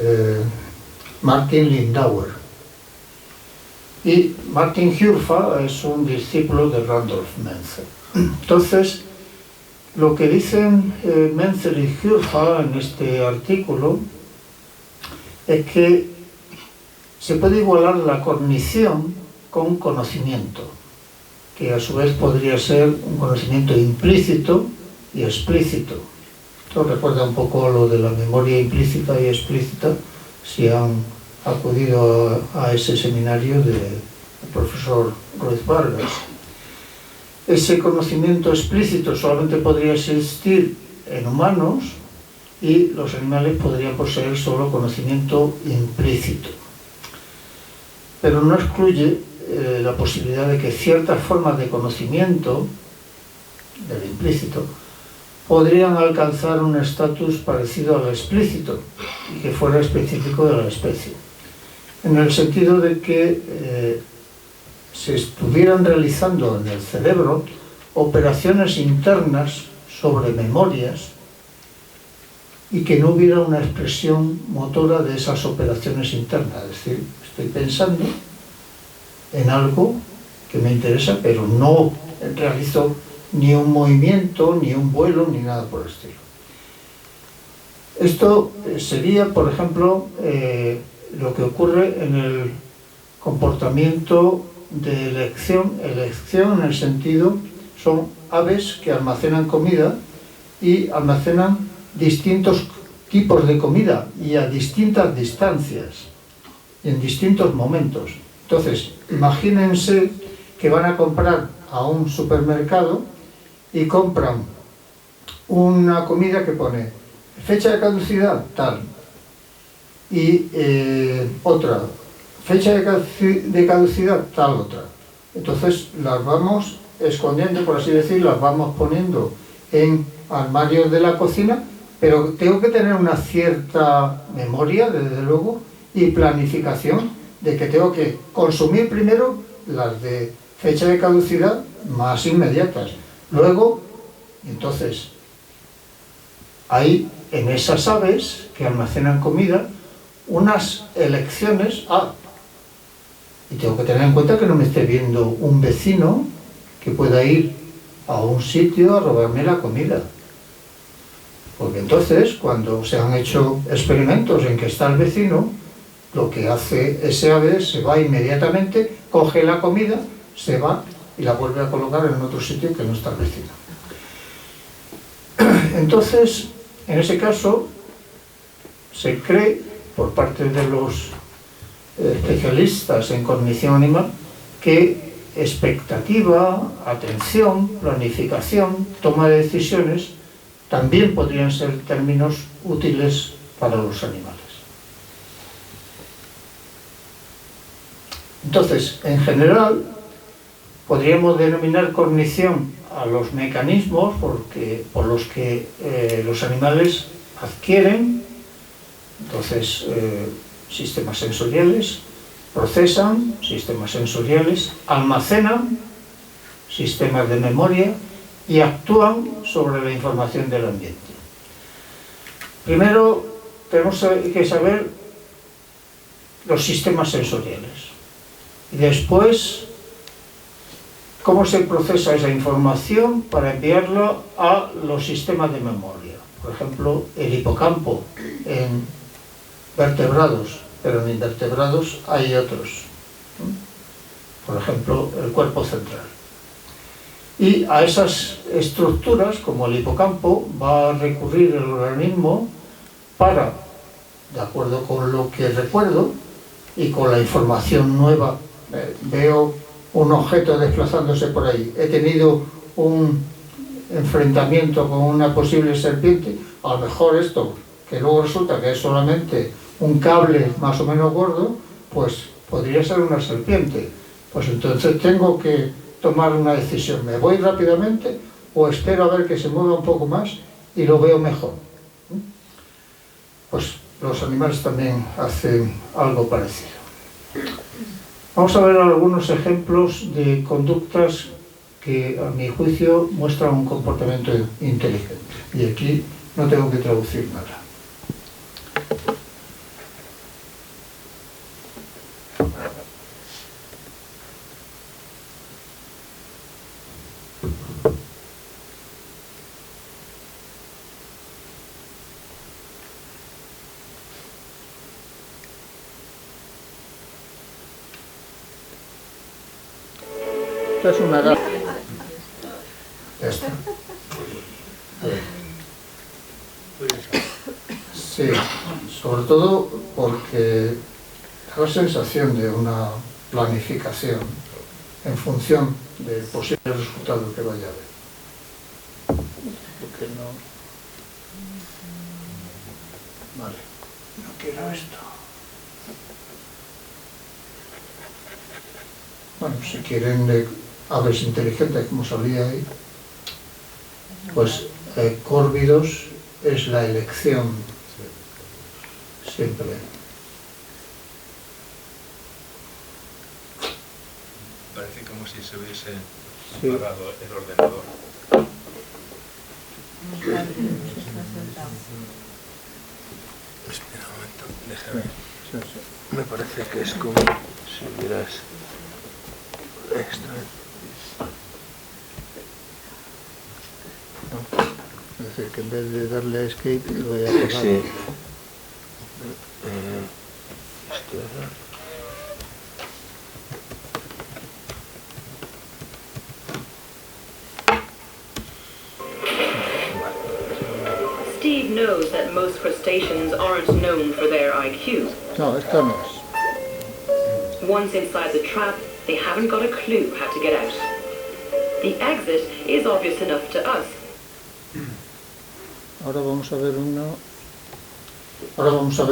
S3: Martin Lindauer. Y Martin Hjurfa es un discípulo de Randolph Menzel. Entonces, lo que dicen Menzel y Hjurfa en este artículo es que se puede igualar la cognición con conocimiento, que a su vez podría ser un conocimiento implícito y explícito. Esto recuerda un poco lo de la memoria implícita y explícita, si han acudido a ese seminario del profesor Ruiz Vargas. Ese conocimiento explícito solamente podría existir en humanos y los animales podrían poseer solo conocimiento implícito. Pero no excluye la posibilidad de que ciertas formas de conocimiento del implícito podrían alcanzar un estatus parecido al explícito y que fuera específico de la especie, en el sentido de que se estuvieran realizando en el cerebro operaciones internas sobre memorias y que no hubiera una expresión motora de esas operaciones internas. Es decir, estoy pensando en algo que me interesa, pero no realizo ni un movimiento, ni un vuelo, ni nada por el estilo. Esto sería, por ejemplo, lo que ocurre en el comportamiento de elección. Elección en el sentido, son aves que almacenan comida y almacenan distintos tipos de comida y a distintas distancias y en distintos momentos. Entonces, imagínense que van a comprar a un supermercado y compran una comida que pone fecha de caducidad tal y otra fecha de caducidad tal otra. Entonces las vamos escondiendo, por así decirlo, las vamos poniendo en armarios de la cocina, pero tengo que tener una cierta memoria, desde luego, y planificación de que tengo que consumir primero las de fecha de caducidad más inmediatas. Luego, entonces, hay en esas aves que almacenan comida unas elecciones. Y tengo que tener en cuenta que no me esté viendo un vecino que pueda ir a un sitio a robarme la comida. Porque entonces, cuando se han hecho experimentos en que está el vecino, lo que hace ese ave se va inmediatamente, coge la comida, se va y la vuelve a colocar en otro sitio que no está el vecino. Entonces, en ese caso, se cree, por parte de los especialistas en cognición animal, que expectativa, atención, planificación, toma de decisiones, también podrían ser términos útiles para los animales. Entonces, en general, podríamos denominar cognición a los mecanismos por los que los animales adquieren, entonces, sistemas sensoriales, procesan sistemas sensoriales, almacenan sistemas de memoria y actúan sobre la información del ambiente. Primero, tenemos que saber los sistemas sensoriales y después cómo se procesa esa información para enviarla a los sistemas de memoria. Por ejemplo, el hipocampo en vertebrados, pero en invertebrados hay otros. Por ejemplo, el cuerpo central. Y a esas estructuras, como el hipocampo, va a recurrir el organismo para de acuerdo con lo que recuerdo y con la información nueva. Veo un objeto desplazándose por ahí, he tenido un enfrentamiento con una posible serpiente, a lo mejor esto, que luego resulta que es solamente un cable más o menos gordo, pues podría ser una serpiente. Pues entonces tengo que tomar una decisión, ¿me voy rápidamente o espero a ver que se mueva un poco más y lo veo mejor? Pues los animales también hacen algo parecido. Vamos a ver algunos ejemplos de conductas que a mi juicio muestran un comportamiento inteligente. Y aquí no tengo que traducir nada. Esta es una gata. Ya está. A ver. Sí, sobre todo porque da la sensación de una planificación en función del posible resultado que vaya a haber. Porque no... Vale, no quiero esto. Bueno, si quieren aves inteligentes, como salía ahí, pues córvidos es la elección siempre.
S8: Parece como si se hubiese
S3: Sí.
S8: apagado el ordenador. Espera un momento, déjame.
S3: Sí, sí.
S8: Me parece que es como si hubieras... Esto.
S3: Es decir, que en vez de darle a escape lo voy a apagar.
S8: Sí. Esto era...
S6: Steve knows that most crustaceans aren't known for their IQ.
S3: No, esta no es.
S6: Once inside the trap, they haven't got a clue how to get out. The exit is obvious enough to us.
S3: Ahora vamos a ver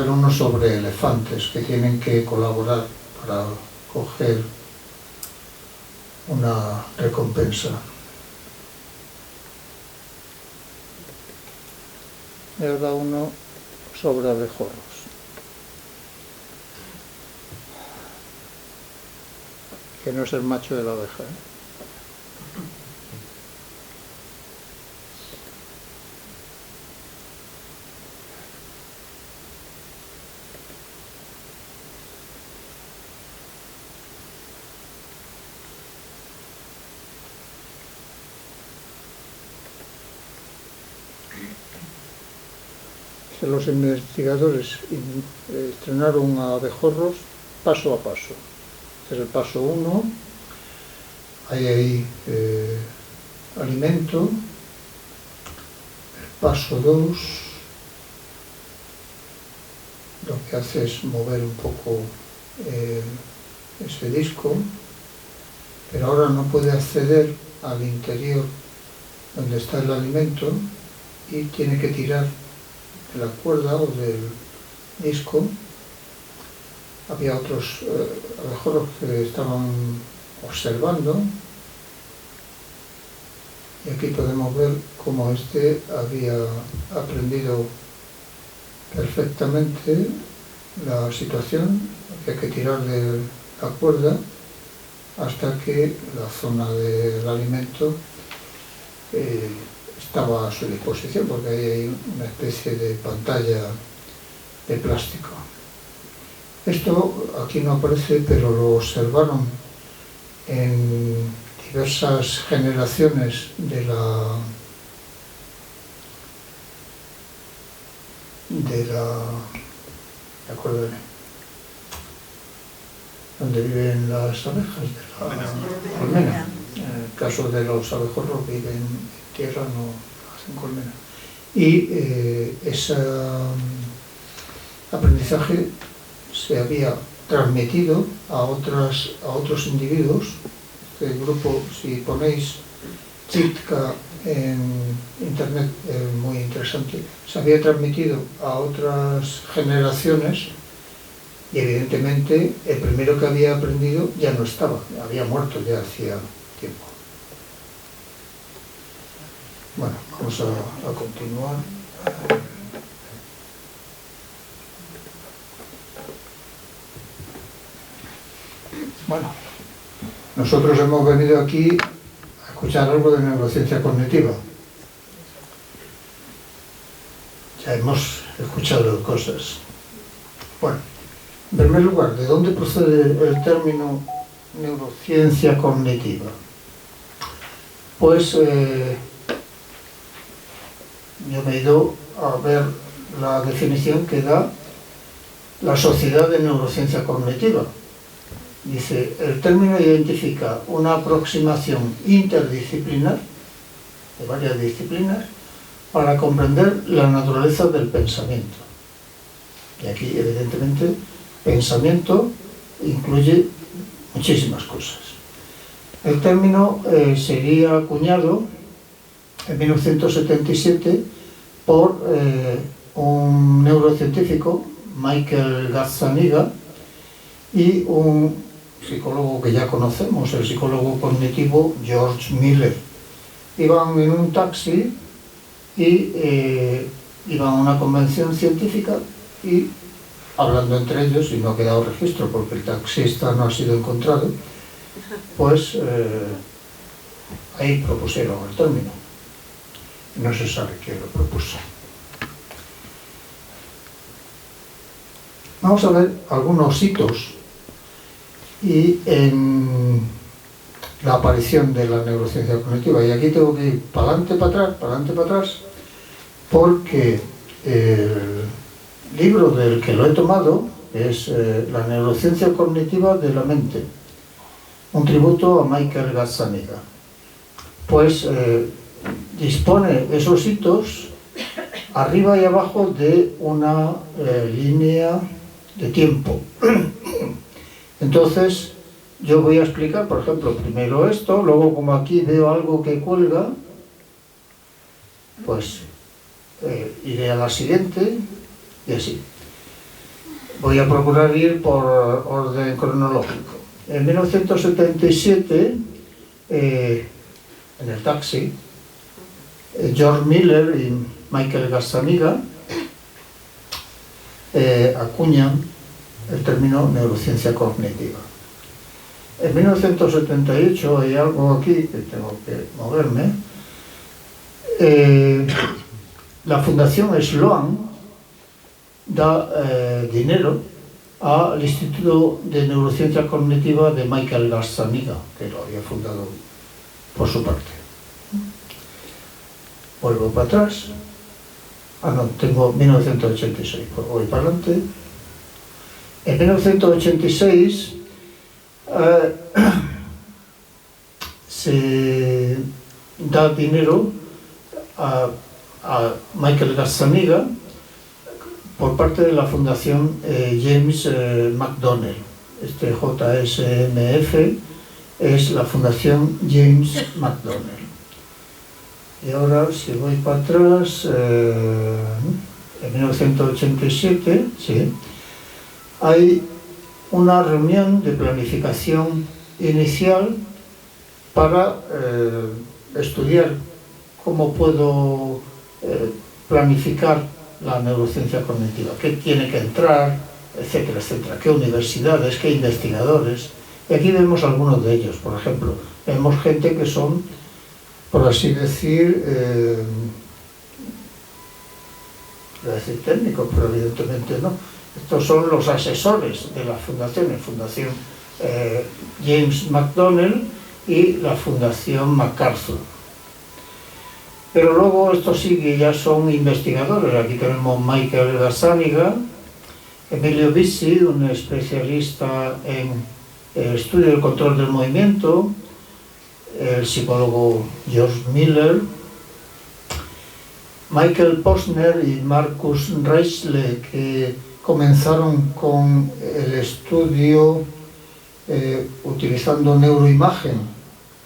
S3: uno sobre elefantes que tienen que colaborar para coger una recompensa. Y ahora uno sobre abejorros. Que no es el macho de la abeja, ¿eh? Los investigadores estrenaron a abejorros paso a paso. Este es el paso 1, hay ahí alimento. El paso 2, lo que hace es mover un poco ese disco, pero ahora no puede acceder al interior donde está el alimento y tiene que tirar de la cuerda o del disco. Había otros abejorros que estaban observando y aquí podemos ver cómo este había aprendido perfectamente la situación. Había que tirar de la cuerda hasta que la zona del alimento estaba a su disposición, porque ahí hay una especie de pantalla de plástico. Esto aquí no aparece, pero lo observaron en diversas generaciones de acuérdame, donde viven las abejas, de la colmena. En el caso de los abejorros viven en tierra, no hacen colmena. Y aprendizaje se había transmitido a otros individuos. Este grupo, si ponéis Chitka en internet, es muy interesante, se había transmitido a otras generaciones y evidentemente el primero que había aprendido ya no estaba, había muerto ya hacía tiempo. Bueno, vamos a continuar. Bueno, nosotros hemos venido aquí a escuchar algo de neurociencia cognitiva. Ya hemos escuchado cosas. Bueno, en primer lugar, ¿de dónde procede el término neurociencia cognitiva? Pues yo me he ido a ver la definición que da la Sociedad de Neurociencia Cognitiva. Dice, el término identifica una aproximación interdisciplinar, de varias disciplinas, para comprender la naturaleza del pensamiento. Y aquí, evidentemente, pensamiento incluye muchísimas cosas. El término sería acuñado en 1977 por un neurocientífico, Michael Gazzaniga, y un psicólogo que ya conocemos, el psicólogo cognitivo George Miller. Iban en un taxi y iban a una convención científica y hablando entre ellos, y no ha quedado registro porque el taxista no ha sido encontrado, pues ahí propusieron el término. No se sabe quién lo propuso. Vamos a ver algunos hitos y en la aparición de la neurociencia cognitiva. Y aquí tengo que ir para adelante, para atrás, porque el libro del que lo he tomado es La neurociencia cognitiva de la mente, un tributo a Michael Gazzaniga. Pues dispone esos hitos arriba y abajo de una línea de tiempo. Entonces yo voy a explicar, por ejemplo, primero esto, luego como aquí veo algo que cuelga, pues iré a la siguiente y así. Voy a procurar ir por orden cronológico. En 1977, en el taxi, George Miller y Michael Gazzaniga acuñan el término neurociencia cognitiva. En 1978 hay algo aquí que tengo que moverme. La Fundación Sloan da dinero al Instituto de Neurociencia Cognitiva de Michael Gazzaniga, que lo había fundado por su parte. Vuelvo para atrás. No, tengo 1986, pues voy para adelante. En 1986 se da dinero a Michael Gazzaniga por parte de la Fundación James McDonnell. Este JSMF es la Fundación James McDonnell. Y ahora, si voy para atrás, en 1987, sí, hay una reunión de planificación inicial para estudiar cómo puedo planificar la neurociencia cognitiva, qué tiene que entrar, etcétera, etcétera, qué universidades, qué investigadores. Y aquí vemos algunos de ellos, por ejemplo, vemos gente que son, por así decir, voy a decir técnicos, pero evidentemente no. Estos son los asesores de las fundaciones, Fundación James McDonnell y la Fundación MacArthur. Pero luego esto sigue, ya son investigadores. Aquí tenemos Michael Gazzaniga, Emilio Bissi, un especialista en el estudio del control del movimiento, el psicólogo George Miller, Michael Posner y Marcus Reichle, que comenzaron con el estudio utilizando neuroimagen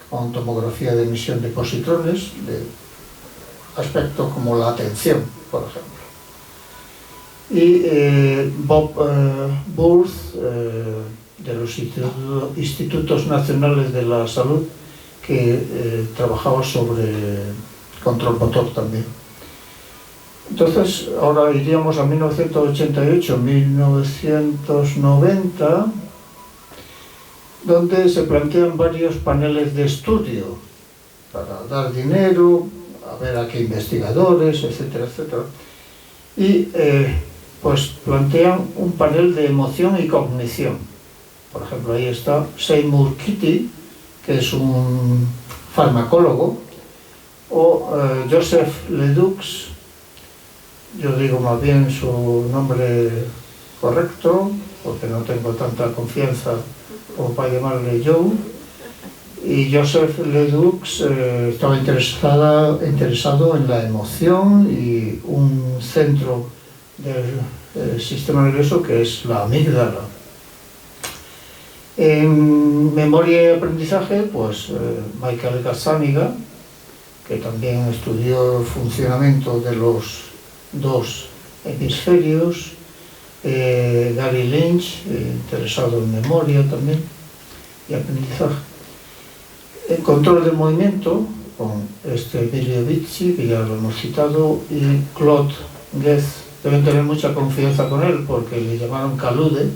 S3: con tomografía de emisión de positrones, de aspectos como la atención, por ejemplo. Y Bob Burth, de los Institutos Nacionales de la Salud, que trabajaba sobre control motor también. Entonces, ahora iríamos a 1988-1990, donde se plantean varios paneles de estudio para dar dinero, a ver a qué investigadores, etcétera, etcétera. Y pues plantean un panel de emoción y cognición. Por ejemplo, ahí está Seymour Kitty, que es un farmacólogo, o Joseph Ledoux, yo digo más bien su nombre correcto, porque no tengo tanta confianza como para llamarle Joe, y Joseph Ledoux estaba interesado en la emoción y un centro del sistema nervioso que es la amígdala. En memoria y aprendizaje, pues Michael Gazzaniga, que también estudió el funcionamiento de los dos hemisferios, Gary Lynch, interesado en memoria también y aprendizaje. El control del movimiento, con Emilio Bizzi, que ya lo hemos citado, y Claude Guez. Deben tener mucha confianza con él porque le llamaron Calude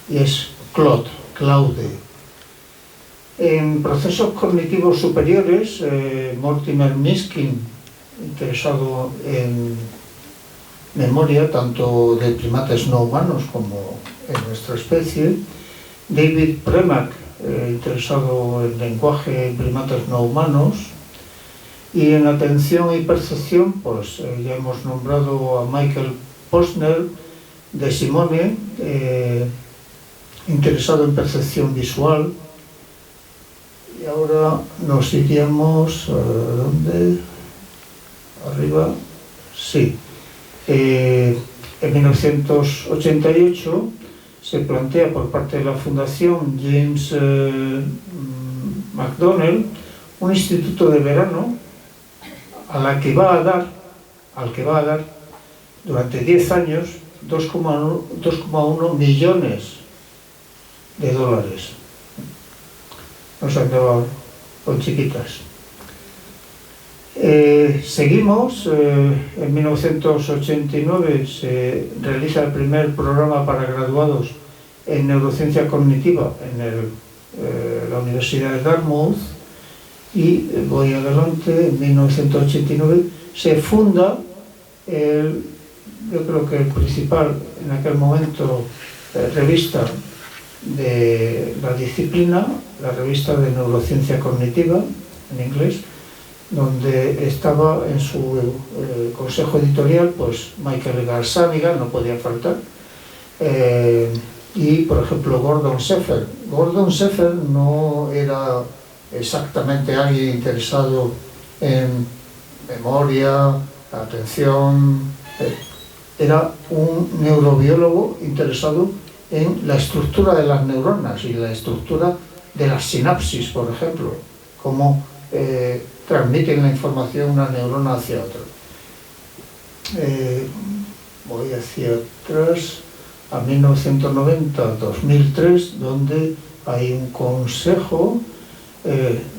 S3: y es Claude. En procesos cognitivos superiores, Mortimer Miskin, interesado en memoria tanto de primates no humanos como en nuestra especie, David Premack, interesado en lenguaje en primates no humanos, y en atención y percepción, pues ya hemos nombrado a Michael Posner de Simone, interesado en percepción visual. Y ahora nos iríamos a ¿dónde? Arriba, sí. En 1988 se plantea por parte de la Fundación James McDonnell un instituto de verano al que va a dar durante 10 años 2,1 millones de dólares. No se andaba con chiquitas. Seguimos, en 1989 se realiza el primer programa para graduados en neurociencia cognitiva en la Universidad de Dartmouth, y voy adelante. En 1989 se funda yo creo que el principal en aquel momento revista de la disciplina, la revista de neurociencia cognitiva en inglés, donde estaba en su consejo editorial pues Michael Gazzaniga, no podía faltar, y por ejemplo Gordon Sheffer. Gordon Sheffer no era exactamente alguien interesado en memoria, atención, era un neurobiólogo interesado en la estructura de las neuronas y la estructura de las sinapsis, por ejemplo, cómo transmiten la información una neurona hacia otra. Voy hacia atrás a 1990-2003, donde hay un consejo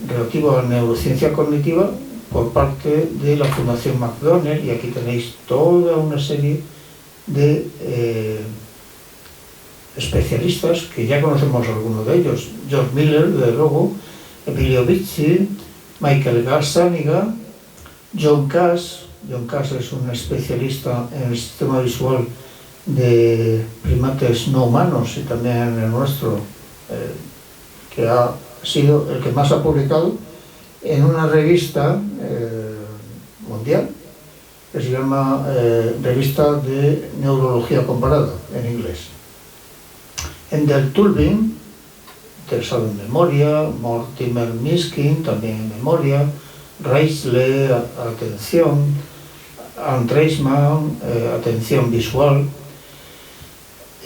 S3: relativo a la neurociencia cognitiva por parte de la Fundación McDonnell, y aquí tenéis toda una serie de especialistas que ya conocemos algunos de ellos: George Miller, desde luego, Emilio Bizzi, Michael Gazzaniga, John Cass. John Cass es un especialista en el sistema visual de primates no humanos y también en el nuestro, que ha sido el que más ha publicado en una revista mundial que se llama Revista de Neurología Comparada en inglés. Endel Tulbin, interesado en memoria, Mortimer Miskin, también en memoria, Reisle, atención, Andreisman, atención visual.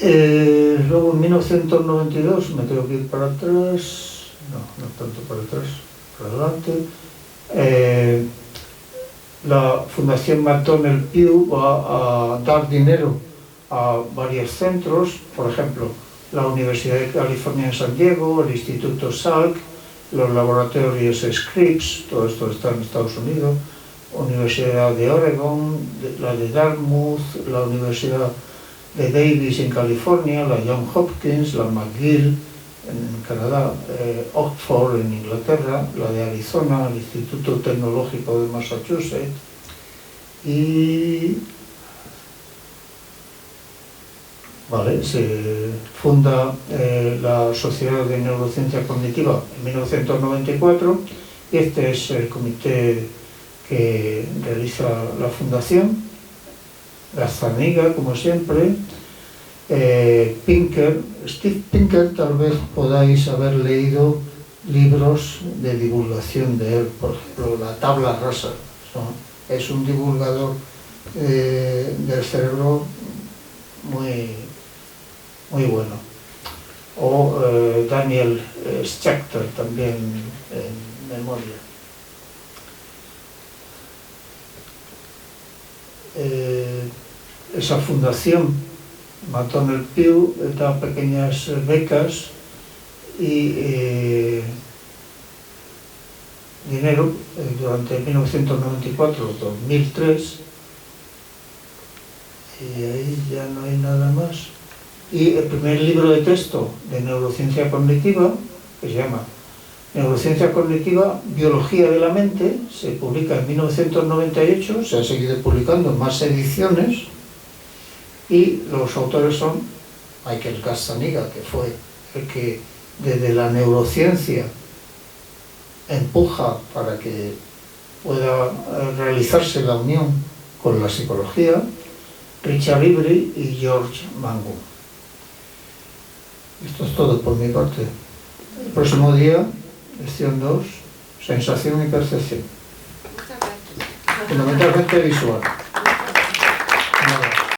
S3: Luego en 1992 me tengo que ir para atrás, no tanto para atrás, para adelante. La Fundación McDonnell Pew va a dar dinero a varios centros, por ejemplo, la Universidad de California en San Diego, el Instituto Salk, los laboratorios Scripps, todo esto está en Estados Unidos, Universidad de Oregon, la de Dartmouth, la Universidad de Davis en California, la Johns Hopkins, la McGill en Canadá, Oxford en Inglaterra, la de Arizona, el Instituto Tecnológico de Massachusetts y se funda la Sociedad de Neurociencia Cognitiva en 1994 y este es el comité que realiza la fundación. Gazzaniga, como siempre, Pinker, Steve Pinker, tal vez podáis haber leído libros de divulgación de él, por ejemplo, La tabla rasa, es un divulgador del cerebro muy bueno. O Daniel Schechter, también en memoria. Esa fundación McDonnell Pew da pequeñas becas y dinero durante 1994-2003 y ahí ya no hay nada más. Y el primer libro de texto de neurociencia cognitiva, que se llama Neurociencia Cognitiva, Biología de la Mente, se publica en 1998, se ha seguido publicando en más ediciones y los autores son Michael Gazzaniga, que fue el que desde la neurociencia empuja para que pueda realizarse la unión con la psicología, Richard Ivry y George Mangun. Esto es todo por mi parte. El próximo día, lección 2, sensación y percepción.
S9: Muchas gracias.
S3: Fundamentalmente visual.